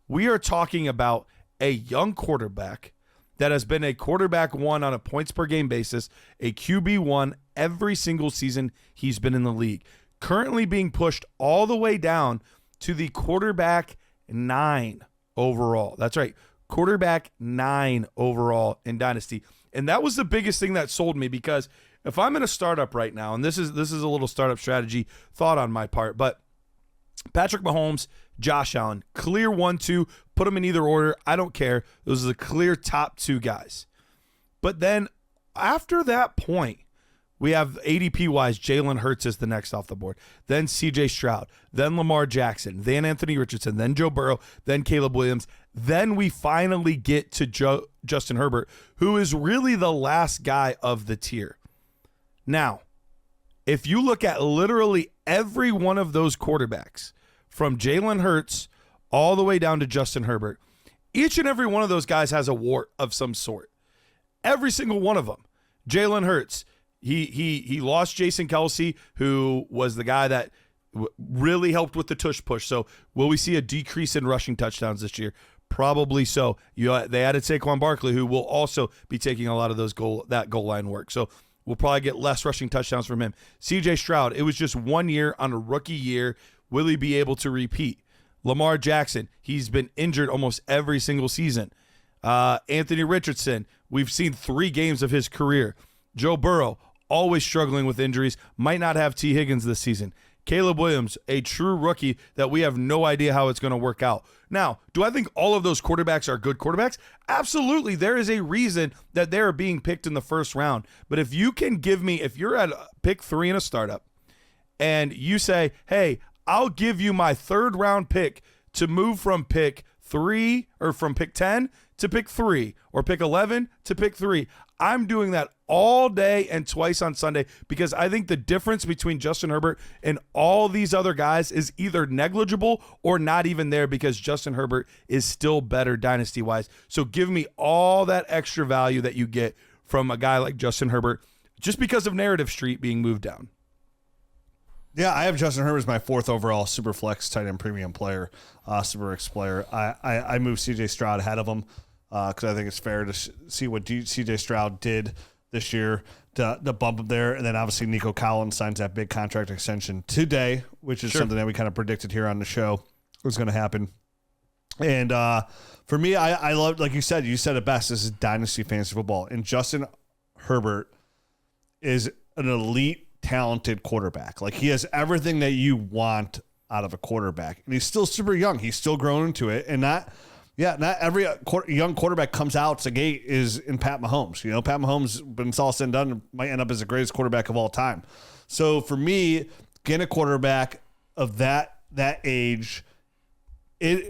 We are talking about a young quarterback that has been a quarterback one on a points per game basis, a QB1 every single season he's been in the league. Currently being pushed all the way down to the quarterback 9 overall. That's right. Quarterback 9 overall in Dynasty. And that was the biggest thing that sold me, because if I'm in a startup right now, and this is a little startup strategy thought on my part, but Patrick Mahomes, Josh Allen, clear 1-2, put them in either order. I don't care. Those are the clear top 2 guys. But then after that point, we have ADP-wise, Jalen Hurts is the next off the board. Then C.J. Stroud. Then Lamar Jackson. Then Anthony Richardson. Then Joe Burrow. Then Caleb Williams. Then we finally get to Justin Herbert, who is really the last guy of the tier. Now, if you look at literally every one of those quarterbacks, from Jalen Hurts all the way down to Justin Herbert, each and every one of those guys has a wart of some sort. Every single one of them. Jalen Hurts, he lost Jason Kelsey, who was the guy that really helped with the tush push. So will we see a decrease in rushing touchdowns this year? Probably so. They added Saquon Barkley, who will also be taking a lot of that goal line work. So we'll probably get less rushing touchdowns from him. C.J. Stroud, it was just 1 year on a rookie year. Will he be able to repeat? Lamar Jackson, he's been injured almost every single season. Anthony Richardson, we've seen 3 games of his career. Joe Burrow, always struggling with injuries, might not have T. Higgins this season. Caleb Williams, a true rookie that we have no idea how it's going to work out. Now, do I think all of those quarterbacks are good quarterbacks? Absolutely. There is a reason that they're being picked in the first round. But if you can give me, if you're at pick 3 in a startup and you say, hey, I'll give you my 3rd round pick to move from pick 3 or from pick 10 to pick 3 or pick 11 to pick 3. I'm doing that all day and twice on Sunday, because I think the difference between Justin Herbert and all these other guys is either negligible or not even there, because Justin Herbert is still better dynasty-wise. So give me all that extra value that you get from a guy like Justin Herbert just because of Narrative Street being moved down. Yeah, I have Justin Herbert as my 4th overall super flex tight end premium player, super X player. I moved C.J. Stroud ahead of him because I think it's fair to see what C.J. Stroud did this year to bump him there. And then obviously Nico Collins signs that big contract extension today, which is something that we kind of predicted here on the show was going to happen. And for me, I love, like you said it best. This is Dynasty Fantasy Football. And Justin Herbert is an elite, talented quarterback. Like, he has everything that you want out of a quarterback. And he's still super young. He's still growing into it. And not every young quarterback comes out the gate is in Pat Mahomes. Pat Mahomes, when it's all said and done, might end up as the greatest quarterback of all time. So for me, getting a quarterback of that age,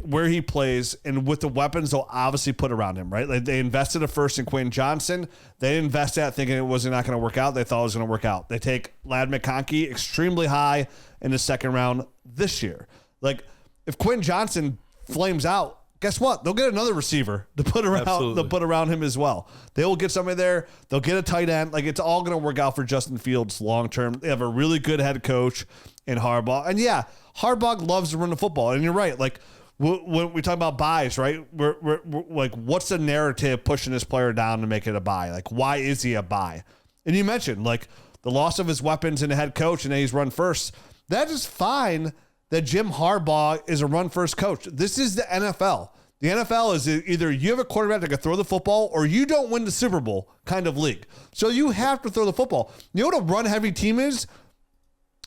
where he plays, and with the weapons they'll obviously put around him, right? Like, they invested a first in Quentin Johnson. They didn't invest that thinking it was not going to work out. They thought it was going to work out. They take Ladd McConkey extremely high in the 2nd round this year. Like, if Quentin Johnson flames out, guess what? They'll get another receiver to put around him as well. They will get somebody there. They'll get a tight end. Like, it's all going to work out for Justin Fields long term. They have a really good head coach in Harbaugh. And yeah, Harbaugh loves to run the football. And you're right. Like, when we talk about buys, right? We're like, what's the narrative pushing this player down to make it a buy? Like, why is he a buy? And you mentioned, like, the loss of his weapons and the head coach, and then he's run first. That is fine that Jim Harbaugh is a run first coach. This is the NFL. The NFL is either you have a quarterback that can throw the football or you don't win the Super Bowl kind of league. So you have to throw the football. You know what a run heavy team is?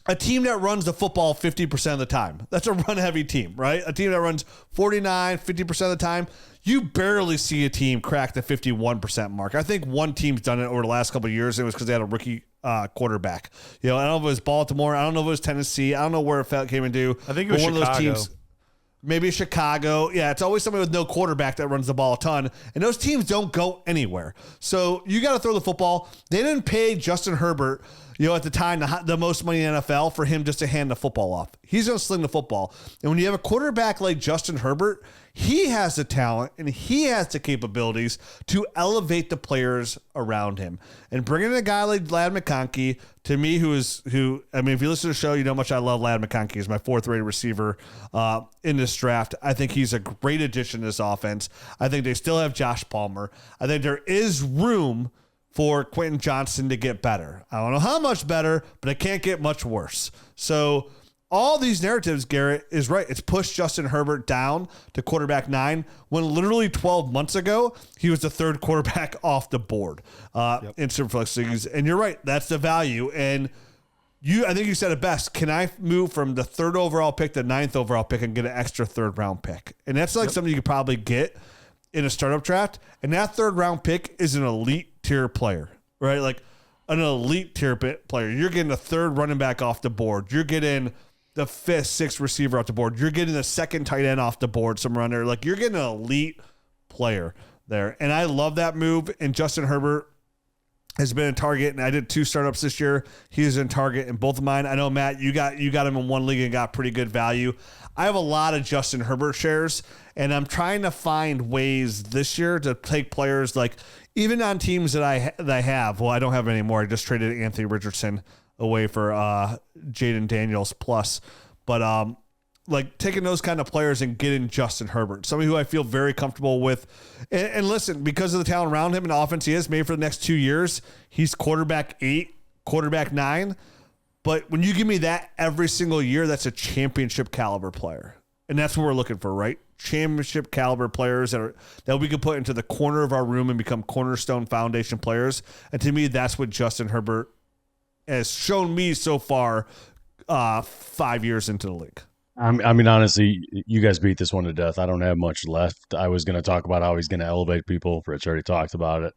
A team that runs the football 50% of the time. That's a run-heavy team, right? A team that runs 49, 50% of the time. you barely see a team crack the 51% mark. I think one team's done it over the last couple of years. It was because they had a rookie quarterback. I don't know if it was Baltimore. I don't know if it was Tennessee. I don't know where it came into. I think it was one Chicago. of those teams. Maybe Chicago. Yeah, it's always somebody with no quarterback that runs the ball a ton. And those teams don't go anywhere. So you got to throw the football. They didn't pay Justin Herbert, at the time, the most money in the NFL for him just to hand the football off. He's going to sling the football. And when you have a quarterback like Justin Herbert, he has the talent and he has the capabilities to elevate the players around him. And bringing in a guy like Ladd McConkey, to me, if you listen to the show, you know how much I love Ladd McConkey. He's my fourth-rated receiver in this draft. I think he's a great addition to this offense. I think they still have Josh Palmer. I think there is room for Quentin Johnston to get better. I don't know how much better, but it can't get much worse. So all these narratives, Garrett is right. It's pushed Justin Herbert down to quarterback 9 when literally 12 months ago, he was the third quarterback off the board in Superflex leagues. And you're right. That's the value. And I think you said it best. Can I move from the 3rd overall pick to 9th overall pick and get an extra 3rd round pick? And that's something you could probably get in a startup draft. And that 3rd round pick is an elite tier player, right? Like an elite tier player. You're getting a 3rd running back off the board. You're getting the 5th, 6th receiver off the board. You're getting the 2nd tight end off the board, somewhere under. Like, you're getting an elite player there. And I love that move. And Justin Herbert has been a target, and I did 2 startups this year. He's in target in both of mine. I know, Matt, you got him in one league and got pretty good value. I have a lot of Justin Herbert shares, and I'm trying to find ways this year to take players like, even on teams that I have. Well, I don't have anymore. I just traded Anthony Richardson away for Jaden Daniels plus. But like taking those kind of players and getting Justin Herbert, somebody who I feel very comfortable with. And listen, because of the talent around him and the offense he is, maybe for the next 2 years, he's quarterback 8, quarterback 9. But when you give me that every single year, that's a championship caliber player. And that's what we're looking for, right? Championship caliber players that we could put into the corner of our room and become cornerstone foundation players. And to me, that's what Justin Herbert has shown me so far 5 years into the league. I mean, honestly, you guys beat this one to death. I don't have much left. I was going to talk about how he's going to elevate people. Rich already talked about it.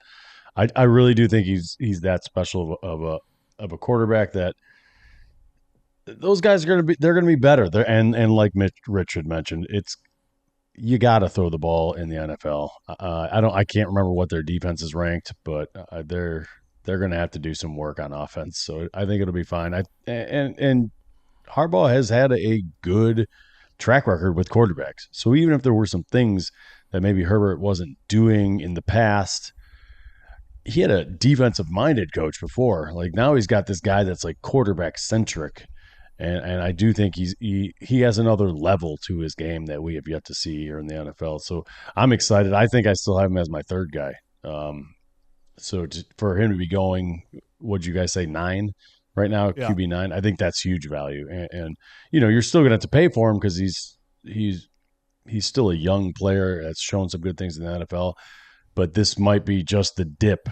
I really do think he's that special of a quarterback that those guys they're going to be better. And like Rich had mentioned, you got to throw the ball in the NFL. I can't remember what their defense is ranked, but they're going to have to do some work on offense. So I think it'll be fine. And Harbaugh has had a good track record with quarterbacks. So even if there were some things that maybe Herbert wasn't doing in the past, he had a defensive-minded coach before. Like now he's got this guy that's like quarterback-centric. And I do think he has another level to his game that we have yet to see here in the NFL. So I'm excited. I think I still have him as my 3rd guy. For him to be going, what'd you guys say, 9 right now, yeah. QB 9, I think that's huge value. And you're still going to have to pay for him because he's still a young player that's shown some good things in the NFL. But this might be just the dip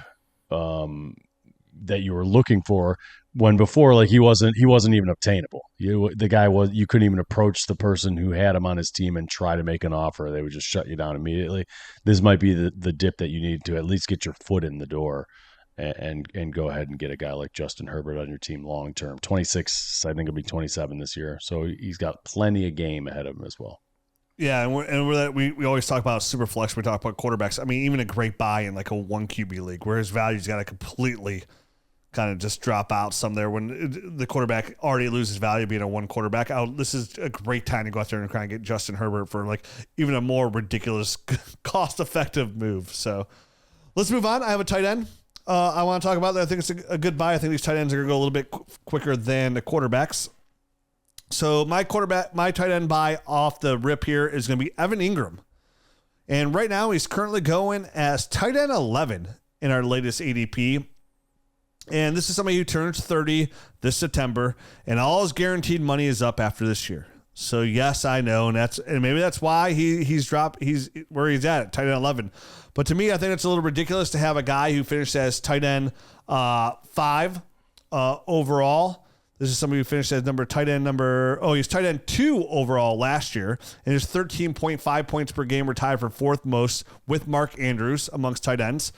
that you were looking for. When before, like he wasn't even obtainable. You couldn't even approach the person who had him on his team and try to make an offer. They would just shut you down immediately. This might be the dip that you need to at least get your foot in the door and go ahead and get a guy like Justin Herbert on your team long term. 26, I think he'll be 27 this year. So he's got plenty of game ahead of him as well. Yeah, and we always talk about super flex. We talk about quarterbacks. I mean, even a great buy in like a 1 QB league where his value's got to completely kind of just drop out some there when the quarterback already loses value being a 1 quarterback. This is a great time to go out there and try and get Justin Herbert for like even a more ridiculous cost-effective move. So let's move on. I have a tight end I want to talk about that. I think it's a good buy. I think these tight ends are going to go a little bit quicker than the quarterbacks. So my tight end buy off the rip here is going to be Evan Engram. And right now he's currently going as tight end 11 in our latest ADP. And this is somebody who turns 30 this September, and all his guaranteed money is up after this year. So yes, I know, and maybe that's why he's where he's at tight end 11. But to me, I think it's a little ridiculous to have a guy who finished as tight end 5 overall This is somebody who finished as he's tight end 2 overall last year, and his 13.5 points per game were tied for 4th most with Mark Andrews amongst tight ends.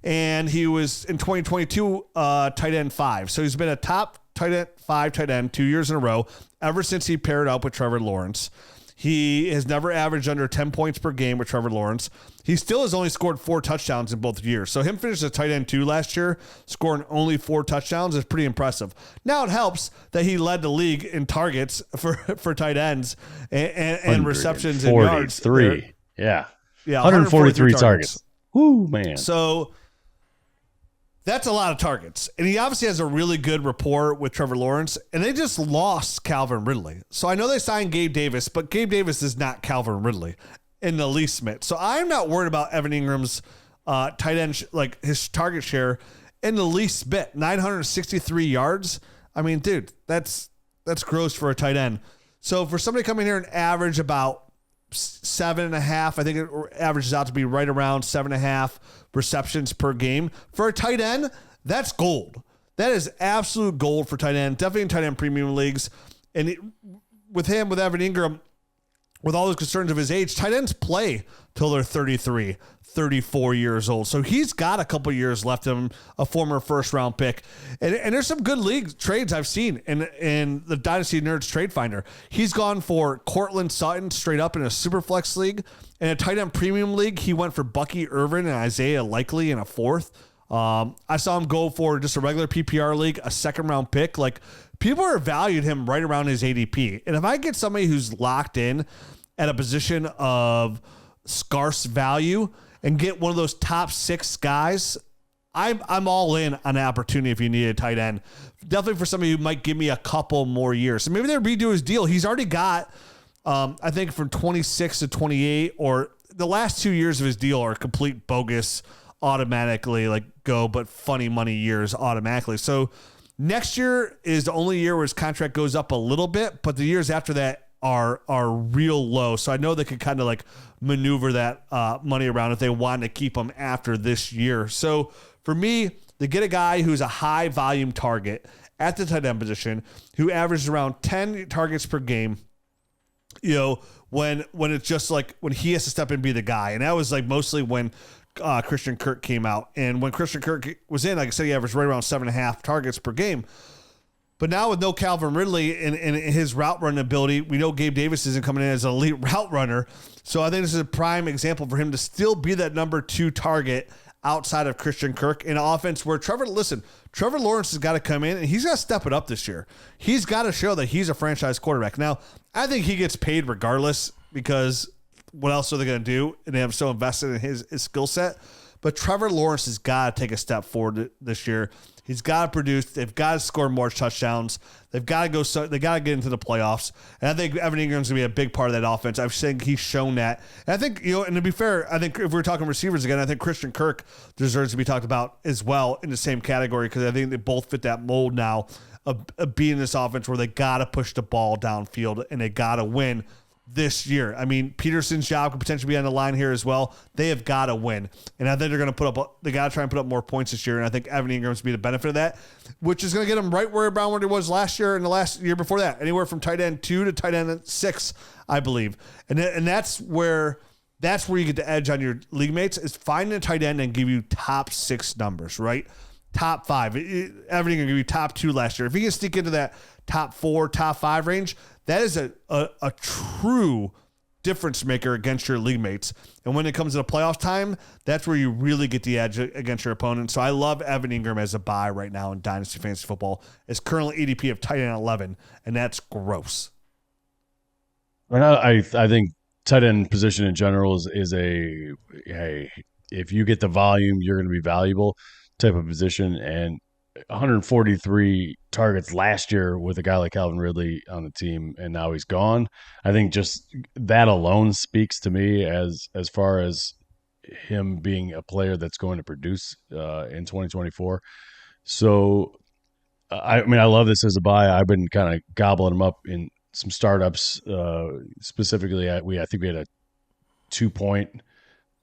And he was in 2022 tight end 5. So he's been a top tight end 5 tight end 2 years in a row ever since he paired up with Trevor Lawrence. He has never averaged under 10 points per game with Trevor Lawrence. He still has only scored 4 touchdowns in both years. So him finishing as tight end 2 last year, scoring only 4 touchdowns is pretty impressive. Now it helps that he led the league in targets for tight ends and receptions and yards. 143. Yeah. 143 targets. Woo, man. So that's a lot of targets. And he obviously has a really good rapport with Trevor Lawrence. And they just lost Calvin Ridley. So I know they signed Gabe Davis, but Gabe Davis is not Calvin Ridley in the least bit. So I'm not worried about Evan Ingram's tight end, like his target share in the least bit. 963 yards. I mean, dude, that's gross for a tight end. So for somebody coming here and average about 7.5, I think it averages out to be right around 7.5 receptions per game for a tight end. That's gold. That is absolute gold for tight end. Definitely in tight end premium leagues. And with Evan Engram, with all those concerns of his age, tight ends play till they're 33, 34 years old. So he's got a couple years left in him, a former first-round pick. And there's some good league trades I've seen in the Dynasty Nerds Trade Finder. He's gone for Cortland Sutton straight up in a Superflex league. In a tight end premium league, he went for Bucky Irvin and Isaiah Likely in a 4th. I saw him go for just a regular PPR league, a second-round pick. Like, people are valued him right around his ADP. And if I get somebody who's locked in at a position of scarce value and get one of those top 6 guys, I'm all in on an opportunity if you need a tight end. Definitely for somebody who might give me a couple more years. So maybe they redo his deal. He's already got, I think, from 26 to 28, or the last 2 years of his deal are complete bogus, automatically like go, but funny money years automatically. So next year is the only year where his contract goes up a little bit, but the years after that are real low. So I know they could kind of like maneuver that money around if they want to keep him after this year. So for me, to get a guy who's a high volume target at the tight end position, who averages around 10 targets per game, you know, when it's just like when he has to step in and be the guy. And that was like mostly when Christian Kirk came out. And when Christian Kirk was in, like I said, he averaged right around 7.5 targets per game. But now with no Calvin Ridley and his route running ability, we know Gabe Davis isn't coming in as an elite route runner. So I think this is a prime example for him to still be that number 2 target outside of Christian Kirk in an offense where Trevor Lawrence has got to come in and he's got to step it up this year. He's got to show that he's a franchise quarterback. Now, I think he gets paid regardless, because what else are they going to do? And they have so invested in his skill set. But Trevor Lawrence has got to take a step forward this year. He's got to produce. They've got to score more touchdowns. They've got to go. They got to get into the playoffs. And I think Evan Ingram's gonna be a big part of that offense. I think he's shown that. And I think, you know, and to be fair, I think if we're talking receivers again, I think Christian Kirk deserves to be talked about as well in the same category, because I think they both fit that mold now of being this offense where they got to push the ball downfield and they got to win this year. I mean, Peterson's job could potentially be on the line here as well. They have got to win. And I think they're going to they got to try and put up more points this year. And I think Evan Ingram's be the benefit of that, which is going to get him right where he was last year and the last year before that. Anywhere from tight end 2 to tight end 6, I believe. And that's where you get the edge on your league mates, is finding a tight end and give you top 6 numbers, right? Top 5. Evan Ingram give you top 2 last year. If he can sneak into that top 4, top 5 range, that is a true difference maker against your league mates. And when it comes to the playoff time, that's where you really get the edge against your opponent. So I love Evan Ingram as a buy right now in Dynasty Fantasy Football. It's currently ADP of tight end 11, and that's gross. And I think tight end position in general is a, hey, if you get the volume, you're going to be valuable type of position. And 143 targets last year with a guy like Calvin Ridley on the team, and now he's gone. I think just that alone speaks to me as far as him being a player that's going to produce in 2024. So, I mean, I love this as a buy. I've been kind of gobbling him up in some startups. Specifically, I think we had a 2-point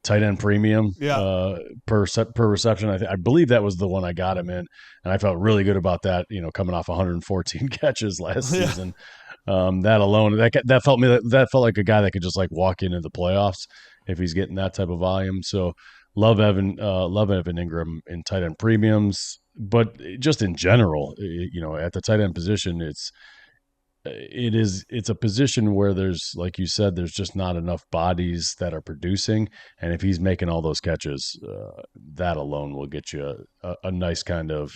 tight end premium Yeah. per reception. I believe that was the one I got him in, and I felt really good about that. Coming off 114 catches last season, that alone that felt like a guy that could just like walk into the playoffs if he's getting that type of volume. So love Evan Engram in tight end premiums, but just in general, at the tight end position, it's a position where there's, like you said, there's just not enough bodies that are producing. And if he's making all those catches, that alone will get you a nice kind of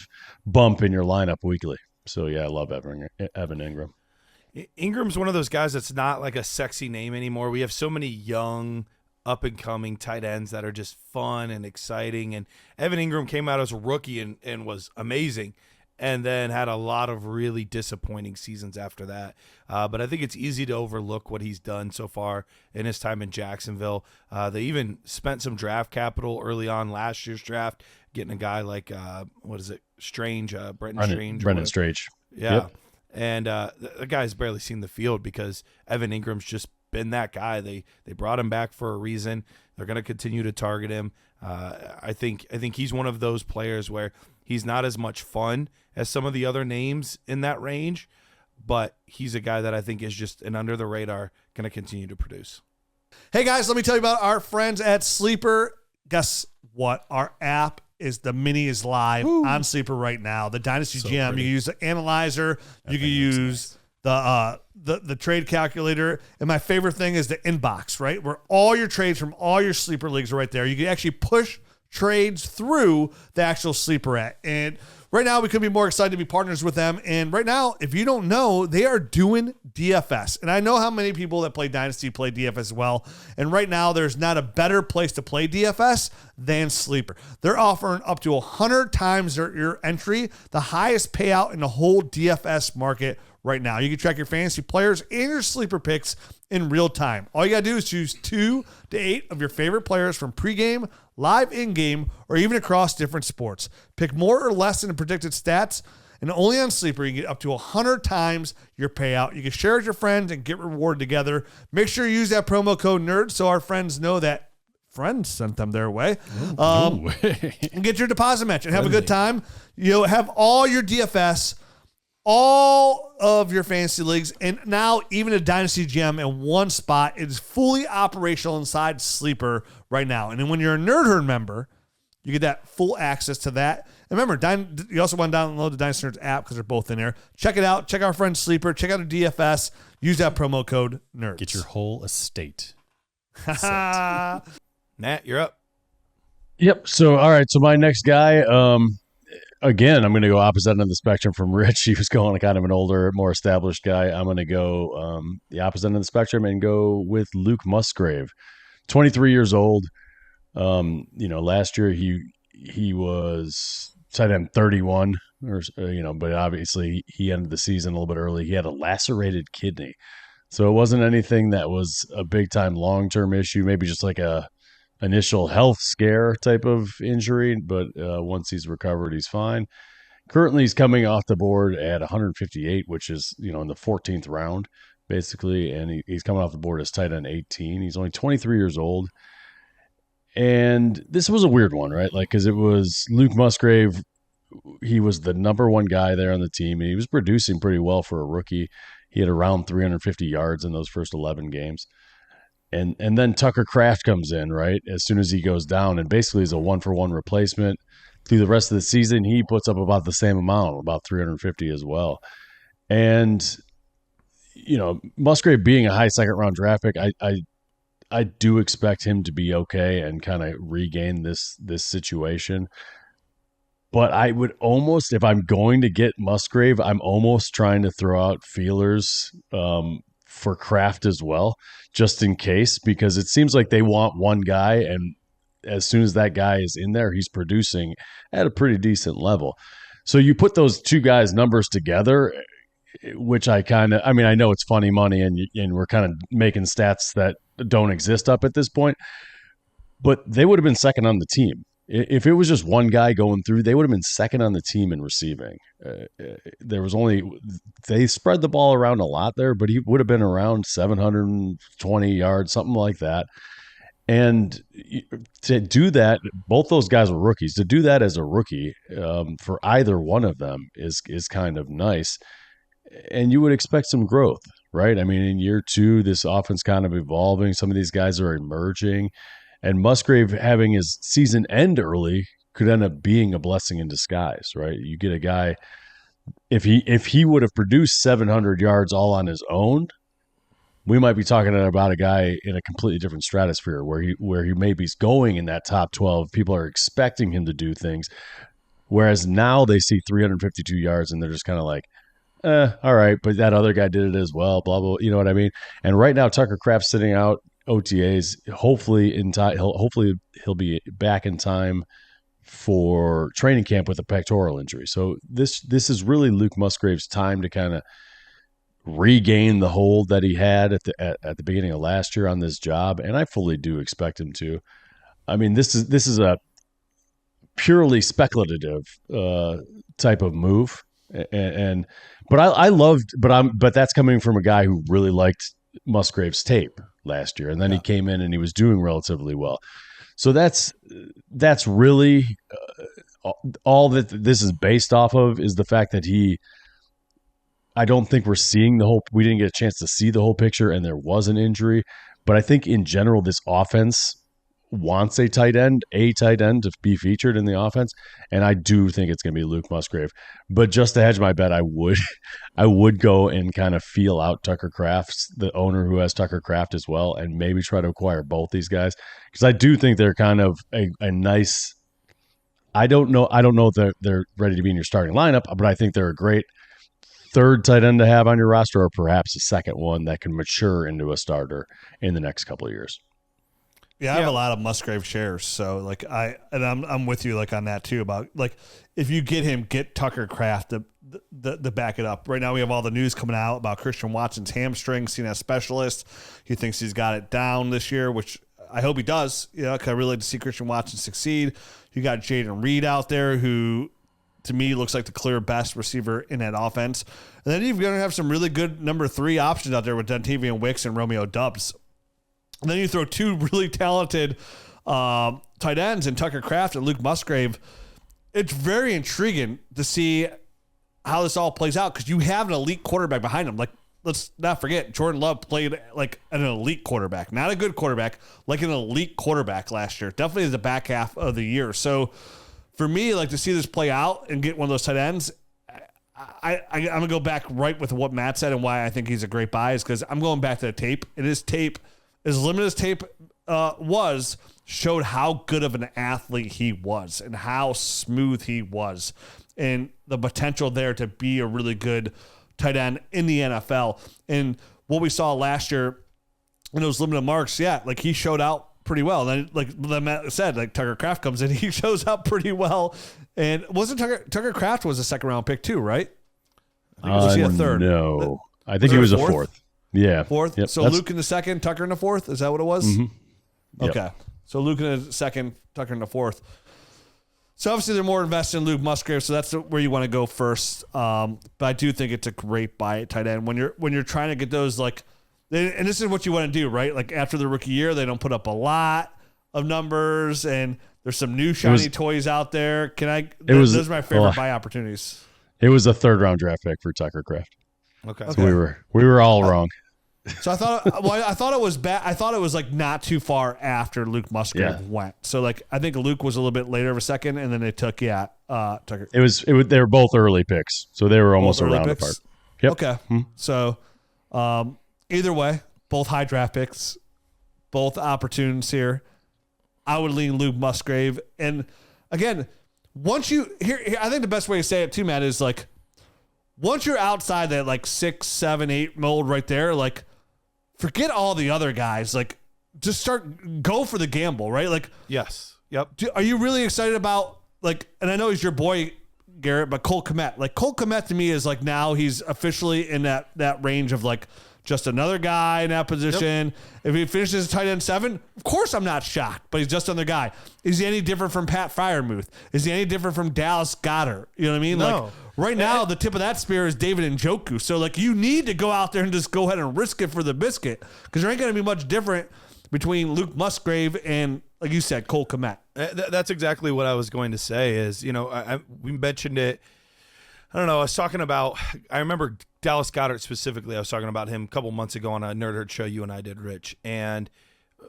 bump in your lineup weekly. So yeah, I love Evan Engram. Ingram's one of those guys that's not like a sexy name anymore. We have so many young, up and coming tight ends that are just fun and exciting. And Evan Engram came out as a rookie and was amazing, and then had a lot of really disappointing seasons after that. But I think it's easy to overlook what he's done so far in his time in Jacksonville. They even spent some draft capital early on last year's draft, getting a guy like, Strange, Brendan Strange. Yeah. Yep. And the guy's barely seen the field because Evan Ingram's just been that guy. They brought him back for a reason. They're going to continue to target him. I think he's one of those players where he's not as much fun as some of the other names in that range, but he's a guy that I think is just an under the radar, going to continue to produce. Hey guys, let me tell you about our friends at Sleeper. Guess what? Our app the mini is live on Sleeper right now. The Dynasty GM, you can use the analyzer, you can use the trade calculator, and my favorite thing is the inbox, right? Where all your trades from all your Sleeper leagues are right there. You can actually push trades through the actual Sleeper app. And right now, we couldn't be more excited to be partners with them. And right now, if you don't know, they are doing DFS. And I know how many people that play Dynasty play DFS as well. And right now, there's not a better place to play DFS than Sleeper. They're offering up to 100 times your entry, the highest payout in the whole DFS market right now. You can track your fantasy players and your sleeper picks in real time. All you got to do is choose 2 to 8 of your favorite players from pregame, live in-game, or even across different sports. Pick more or less than the predicted stats, and only on Sleeper you can get up to 100 times your payout. You can share with your friends and get rewarded together. Make sure you use that promo code NERD so our friends know that friends sent them their way. And get your deposit match and have a good time. You'll have all your DFS, all of your fantasy leagues, and now even a Dynasty GM in one spot. It is fully operational inside Sleeper right now. And then when you're a Nerd Herd member, you get that full access to that. And remember, you also want to download the Dynasty Nerds app because they're both in there. Check it out. Check our friend Sleeper. Check out the DFS. Use that promo code NERDS. Get your whole estate. Nat, you're up. Yep. So, all right. So my next guy, again, I'm going to go opposite end of the spectrum from Rich. He was going kind of an older, more established guy. I'm going to go the opposite end of the spectrum and go with Luke Musgrave, 23 years old. Last year he was tight end 31, but obviously he ended the season a little bit early. He had a lacerated kidney, so it wasn't anything that was a big time long term issue. Maybe just like a initial health scare type of injury, but once he's recovered, he's fine. Currently, he's coming off the board at 158, which is, in the 14th round, basically, and he's coming off the board as tight end 18. He's only 23 years old. And this was a weird one, right? Because it was Luke Musgrave. He was the number one guy there on the team, and he was producing pretty well for a rookie. He had around 350 yards in those first 11 games. And then Tucker Kraft comes in, right, as soon as he goes down, and basically is a one-for-one replacement. Through the rest of the season, he puts up about the same amount, about 350 as well. And, Musgrave being a high second-round draft pick, I do expect him to be okay and kind of regain this situation. But I would almost, if I'm going to get Musgrave, I'm almost trying to throw out feelers for Kraft as well, just in case, because it seems like they want one guy, and as soon as that guy is in there, he's producing at a pretty decent level. So you put those two guys' numbers together, which I know it's funny money, and we're kind of making stats that don't exist up at this point, but they would have been second on the team. If it was just one guy going through, they would have been second on the team in receiving. They spread the ball around a lot there, but he would have been around 720 yards, something like that. And to do that, both those guys were rookies. To do that as a rookie for either one of them is kind of nice. And you would expect some growth, right? I mean, in year 2, this offense kind of evolving. Some of these guys are emerging. And Musgrave having his season end early could end up being a blessing in disguise, right? You get a guy, if he would have produced 700 yards all on his own, we might be talking about a guy in a completely different stratosphere where he maybe is going in that top 12. People are expecting him to do things. Whereas now they see 352 yards and they're just kind of like, all right, but that other guy did it as well, blah, blah, you know what I mean? And right now, Tucker Kraft's sitting out OTAs. Hopefully in time, he'll be back in time for training camp with a pectoral injury. So this is really Luke Musgrave's time to kind of regain the hold that he had at the beginning of last year on this job, and I fully do expect him to. I mean, this is a purely speculative type of move, but that's coming from a guy who really liked Musgrave's tape last year, and then he came in and he was doing relatively well. So that's really all that this is based off of, is the fact that I don't think we didn't get a chance to see the whole picture, and there was an injury. But I think in general, this offense wants a tight end to be featured in the offense. And I do think it's going to be Luke Musgrave. But just to hedge my bet, I would go and kind of feel out Tucker Kraft, the owner who has Tucker Kraft as well, and maybe try to acquire both these guys. Because I do think they're kind of a nice, I don't know if they're ready to be in your starting lineup, but I think they're a great third tight end to have on your roster, or perhaps a second one that can mature into a starter in the next couple of years. Yeah, I have a lot of Musgrave shares, so I'm with you on that too, about if you get Tucker Kraft to back it up. Right now we have all the news coming out about Christian Watson's hamstring, seen as specialist. He thinks he's got it down this year, which I hope he does. Because I really like to see Christian Watson succeed. You got Jaden Reed out there, who to me looks like the clear best receiver in that offense. And then you're going to have some really good number 3 options out there with Dontavian Wicks and Romeo Doubs. And then you throw 2 really talented tight ends in Tucker Kraft and Luke Musgrave. It's very intriguing to see how this all plays out, because you have an elite quarterback behind him. Let's not forget, Jordan Love played like an elite quarterback, not a good quarterback, like an elite quarterback last year. Definitely the back half of the year. So for me, to see this play out and get one of those tight ends, I'm going to go back right with what Matt said and why I think he's a great buy, is because I'm going back to the tape. And his tape, as limited as tape showed how good of an athlete he was and how smooth he was, and the potential there to be a really good tight end in the NFL. And what we saw last year in those limited marks, he showed out pretty well. And then, Matt said, Tucker Kraft comes in, he shows up pretty well. And wasn't Tucker Kraft was a second round pick too, right? Was he a third? No, I think he was a fourth. Yeah. Fourth? Yep. So Luke in the second, Tucker in the fourth? Is that what it was? Mm-hmm. Yep. Okay. So Luke in the second, Tucker in the fourth. So obviously they're more invested in Luke Musgrave, so that's where you want to go first. But I do think it's a great buy at tight end when you're trying to get those, and this is what you want to do, right? After the rookie year, they don't put up a lot of numbers, and there's some new shiny toys out there. Those are my favorite buy opportunities. It was a third round draft pick for Tucker Kraft. Okay. So we were all wrong. So I thought it was bad. I thought it was not too far after Luke Musgrave went. So I think Luke was a little bit later of a second, and then they took Tucker. They were both early picks, so they were almost a round apart. Yep. Okay. So either way, both high draft picks, both opportunities here. I would lean Luke Musgrave, and again, once you here, I think the best way to say it too, Matt, is once you're outside that 6, 7, 8 mold right there, forget all the other guys. Just go for the gamble, right? Yes. Yep. Are you really excited about and I know he's your boy, Garrett, but Cole Kmet. Cole Kmet to me is now he's officially in that range of just another guy in that position. Yep. If he finishes tight end 7, of course I'm not shocked, but he's just another guy. Is he any different from Pat Freiermuth? Is he any different from Dallas Goedert? You know what I mean? No. Right now, the tip of that spear is David Njoku. So, you need to go out there and just go ahead and risk it for the biscuit, because there ain't going to be much different between Luke Musgrave and, like you said, Cole Kmet. That's exactly what I was going to say is, we mentioned it. I don't know. I remember Dallas Goedert specifically. I was talking about him a couple months ago on a Nerd Herd show you and I did, Rich. And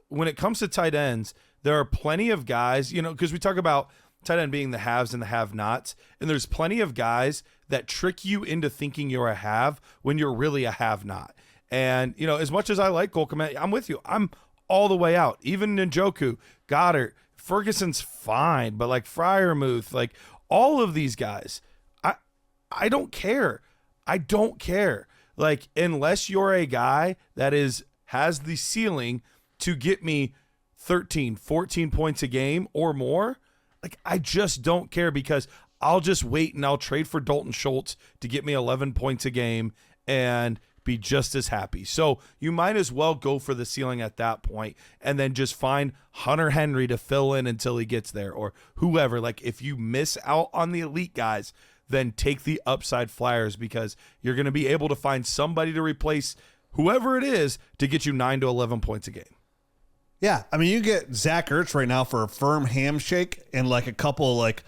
when it comes to tight ends, there are plenty of guys, because we talk about tight end being the haves and the have-nots, and there's plenty of guys that trick you into thinking you're a have when you're really a have-not. And, as much as I like Cole Kmet, I'm with you. I'm all the way out. Even Njoku, Goddard, Ferguson's fine, but like Freiermuth, like all of these guys, I don't care. I don't care. Like, unless you're a guy that has the ceiling to get me 13, 14 points a game or more, like, I just don't care, because I'll just wait and I'll trade for Dalton Schultz to get me 11 points a game and be just as happy. So you might as well go for the ceiling at that point and then just find Hunter Henry to fill in until he gets there, or whoever. Like, if you miss out on the elite guys, then take the upside flyers, because you're going to be able to find somebody to replace whoever it is to get you 9 to 11 points a game. Yeah, I mean, you get Zach Ertz right now for a firm handshake and like a couple like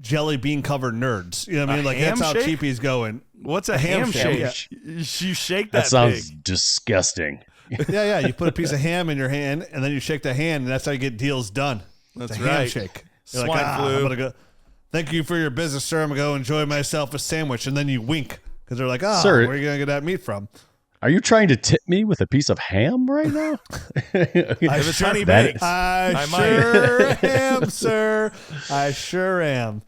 jelly bean covered nerds. You know what I mean? Like, that's how cheap he's going. What's a ham shake? Yeah. You shake that sounds pig. Disgusting. Yeah. You put a piece of ham in your hand and then you shake the hand, and that's how you get deals done. That's it's a right. Handshake. You're Swine like, flu. I'm gonna go. Thank you for your business, sir. I'm gonna go enjoy myself a sandwich, and then you wink because they're like, Sir, where are you gonna get that meat from? Are you trying to tip me with a piece of ham right now? If it's honey baked, I sure am, sir. I sure am.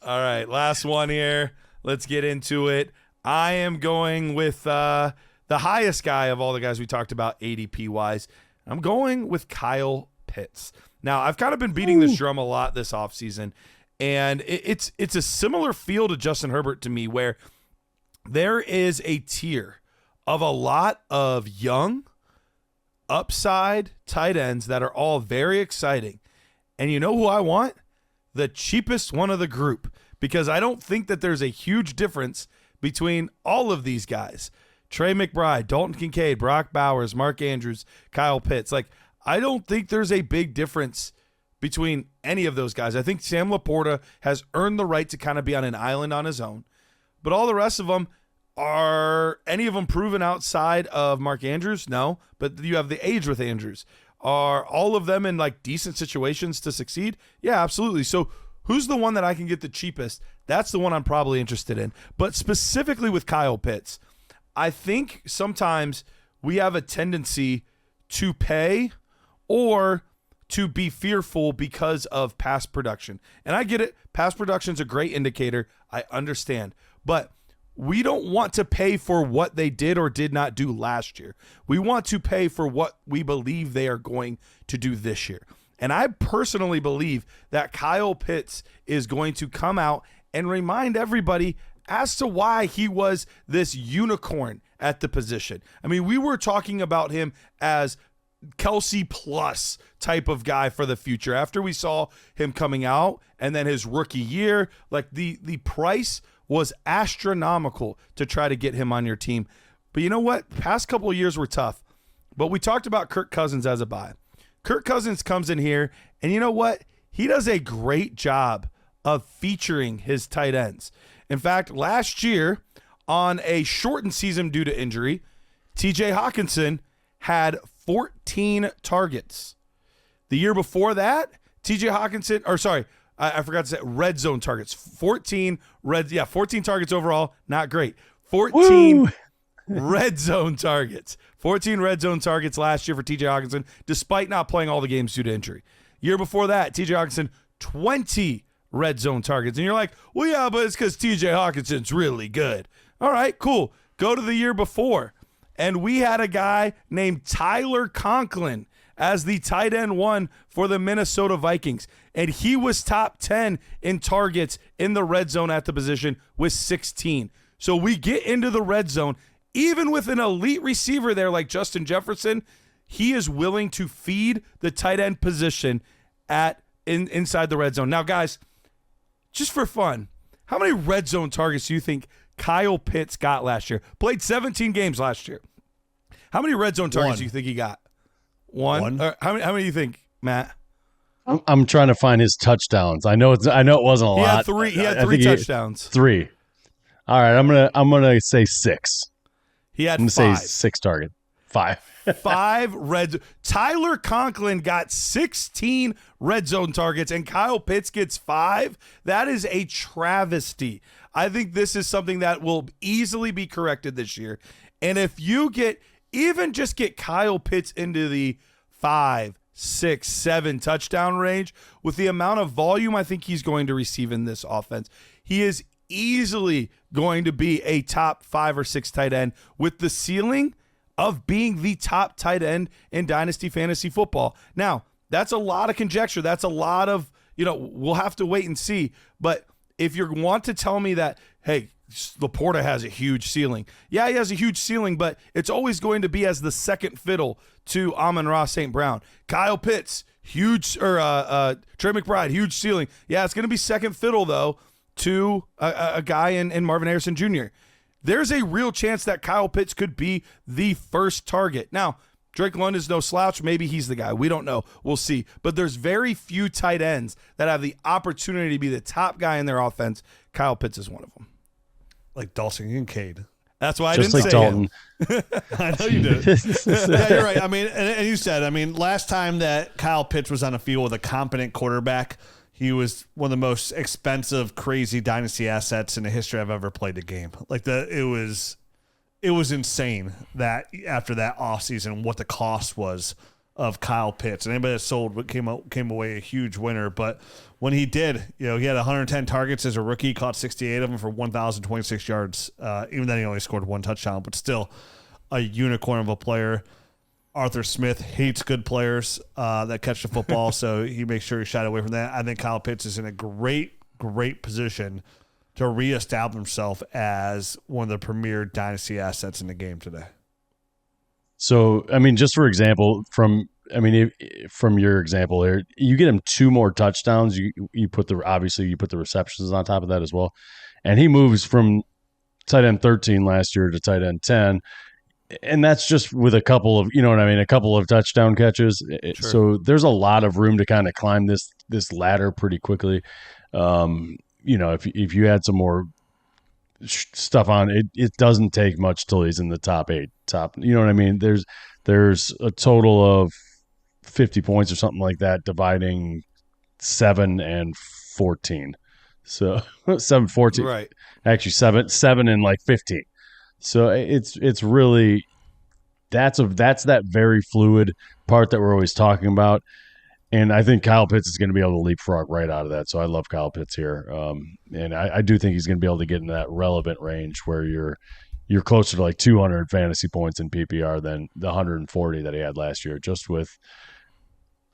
All right, last one here. Let's get into it. I am going with the highest guy of all the guys we talked about ADP-wise. I'm going with Kyle Pitts. Now, I've kind of been beating this drum a lot this offseason, and it's a similar feel to Justin Herbert to me, where there is a tier of a lot of young, upside tight ends that are all very exciting. And you know who I want? The cheapest one of the group, because I don't think that there's a huge difference between all of these guys. Trey McBride, Dalton Kincaid, Brock Bowers, Mark Andrews, Kyle Pitts. Like, I don't think there's a big difference between any of those guys. I think Sam Laporta has earned the right to kind of be on an island on his own. But all the rest of them, are any of them proven outside of Mark Andrews? No, but you have the age with Andrews. Are all of them in like decent situations to succeed? Yeah, absolutely. So who's the one that I can get the cheapest? That's the one I'm probably interested in. But specifically with Kyle Pitts, I think sometimes we have a tendency to pay or to be fearful because of past production. And I get it. Past production is a great indicator. I understand. But we don't want to pay for what they did or did not do last year. We want to pay for what we believe they are going to do this year. And I personally believe that Kyle Pitts is going to come out and remind everybody as to why he was this unicorn at the position. I mean, we were talking about him as Kelsey plus type of guy for the future after we saw him coming out, and then his rookie year, like the price was astronomical to try to get him on your team. But you know what? Past couple of years were tough. But we talked about Kirk Cousins as a buy. Kirk Cousins comes in here, and you know what? He does a great job of featuring his tight ends. In fact, last year, on a shortened season due to injury, TJ Hawkinson had 14 targets. The year before that, TJ Hawkinson, I forgot to say red zone targets. 14 targets overall, not great. 14 red zone targets. 14 red zone targets last year for TJ Hawkinson, despite not playing all the games due to injury. Year before that, TJ Hawkinson, 20 red zone targets. And you're like, well, yeah, but it's because TJ Hawkinson's really good. All right, cool. Go to the year before. And we had a guy named Tyler Conklin as the tight end one for the Minnesota Vikings. And he was top 10 in targets in the red zone at the position with 16. So we get into the red zone. Even with an elite receiver there like Justin Jefferson, he is willing to feed the tight end position inside the red zone. Now, guys, just for fun, how many red zone targets do you think Kyle Pitts got last year? Played 17 games last year. How many red zone targets do you think he got? One. How many do you think, Matt? I'm trying to find his touchdowns. I know it wasn't a lot. He had three touchdowns. Three. All right, I'm gonna say 6. He had I'm gonna 5. say 6 target. 5. 5 red. Tyler Conklin got 16 red zone targets, and Kyle Pitts gets 5. That is a travesty. I think this is something that will easily be corrected this year. And if you get Kyle Pitts into the 5, 6, 7 touchdown range with the amount of volume I think he's going to receive in this offense, he is easily going to be a top 5 or 6 tight end with the ceiling of being the top tight end in Dynasty Fantasy Football. Now, that's a lot of conjecture. That's a lot of, we'll have to wait and see. But if you want to tell me that, hey, Laporta has a huge ceiling. Yeah, he has a huge ceiling, but it's always going to be as the second fiddle to Amon-Ra St. Brown. Kyle Pitts, huge, or Trey McBride, huge ceiling. Yeah, it's going to be second fiddle, though, to a guy in Marvin Harrison Jr. There's a real chance that Kyle Pitts could be the first target. Now, Drake London's no slouch. Maybe he's the guy. We don't know. We'll see. But there's very few tight ends that have the opportunity to be the top guy in their offense. Kyle Pitts is one of them. Like Dawson Kincaid. That's why I Just didn't like say Dalton. him. I know you did. Yeah, you're right. I mean, and you said, last time that Kyle Pitts was on the field with a competent quarterback, he was one of the most expensive, crazy dynasty assets in the history I've ever played the game. It was insane that after that offseason, what the cost was of Kyle Pitts. And anybody that sold came away a huge winner. But when he did, he had 110 targets as a rookie, caught 68 of them for 1,026 yards. Even then, he only scored 1 touchdown, but still a unicorn of a player. Arthur Smith hates good players that catch the football, so he makes sure he shied away from that. I think Kyle Pitts is in a great position to reestablish himself as one of the premier dynasty assets in the game today. So, just for example, from your example here, you get him 2 more touchdowns. You put the receptions on top of that as well, and he moves from tight end 13 last year to tight end 10. And that's just with a couple of, a couple of touchdown catches. Sure. So there's a lot of room to kind of climb this ladder pretty quickly. If you had some more stuff on it doesn't take much till he's in the top 8. There's a total of 50 points or something like that, dividing 7 and 14. So 7, 14, right? Actually 7 and 15. So it's really that's that very fluid part that we're always talking about, and I think Kyle Pitts is going to be able to leapfrog right out of that. So I love Kyle Pitts here, and I do think he's going to be able to get in that relevant range where you're closer to 200 fantasy points in PPR than the 140 that he had last year, just with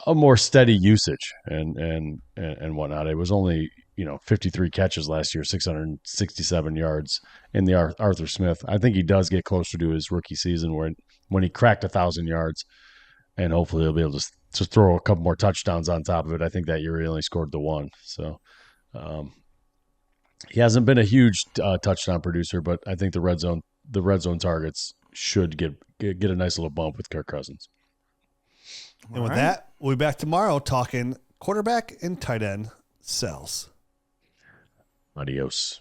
a more steady usage and whatnot. It was only 53 catches last year, 667 yards in the Arthur Smith. I think he does get closer to his rookie season when he cracked 1,000 yards, and hopefully he'll be able to throw a couple more touchdowns on top of it. I think that year he only scored the 1. So he hasn't been a huge touchdown producer, but I think the red zone targets should get a nice little bump with Kirk Cousins. And with that, we'll be back tomorrow talking quarterback and tight end sells. Adios.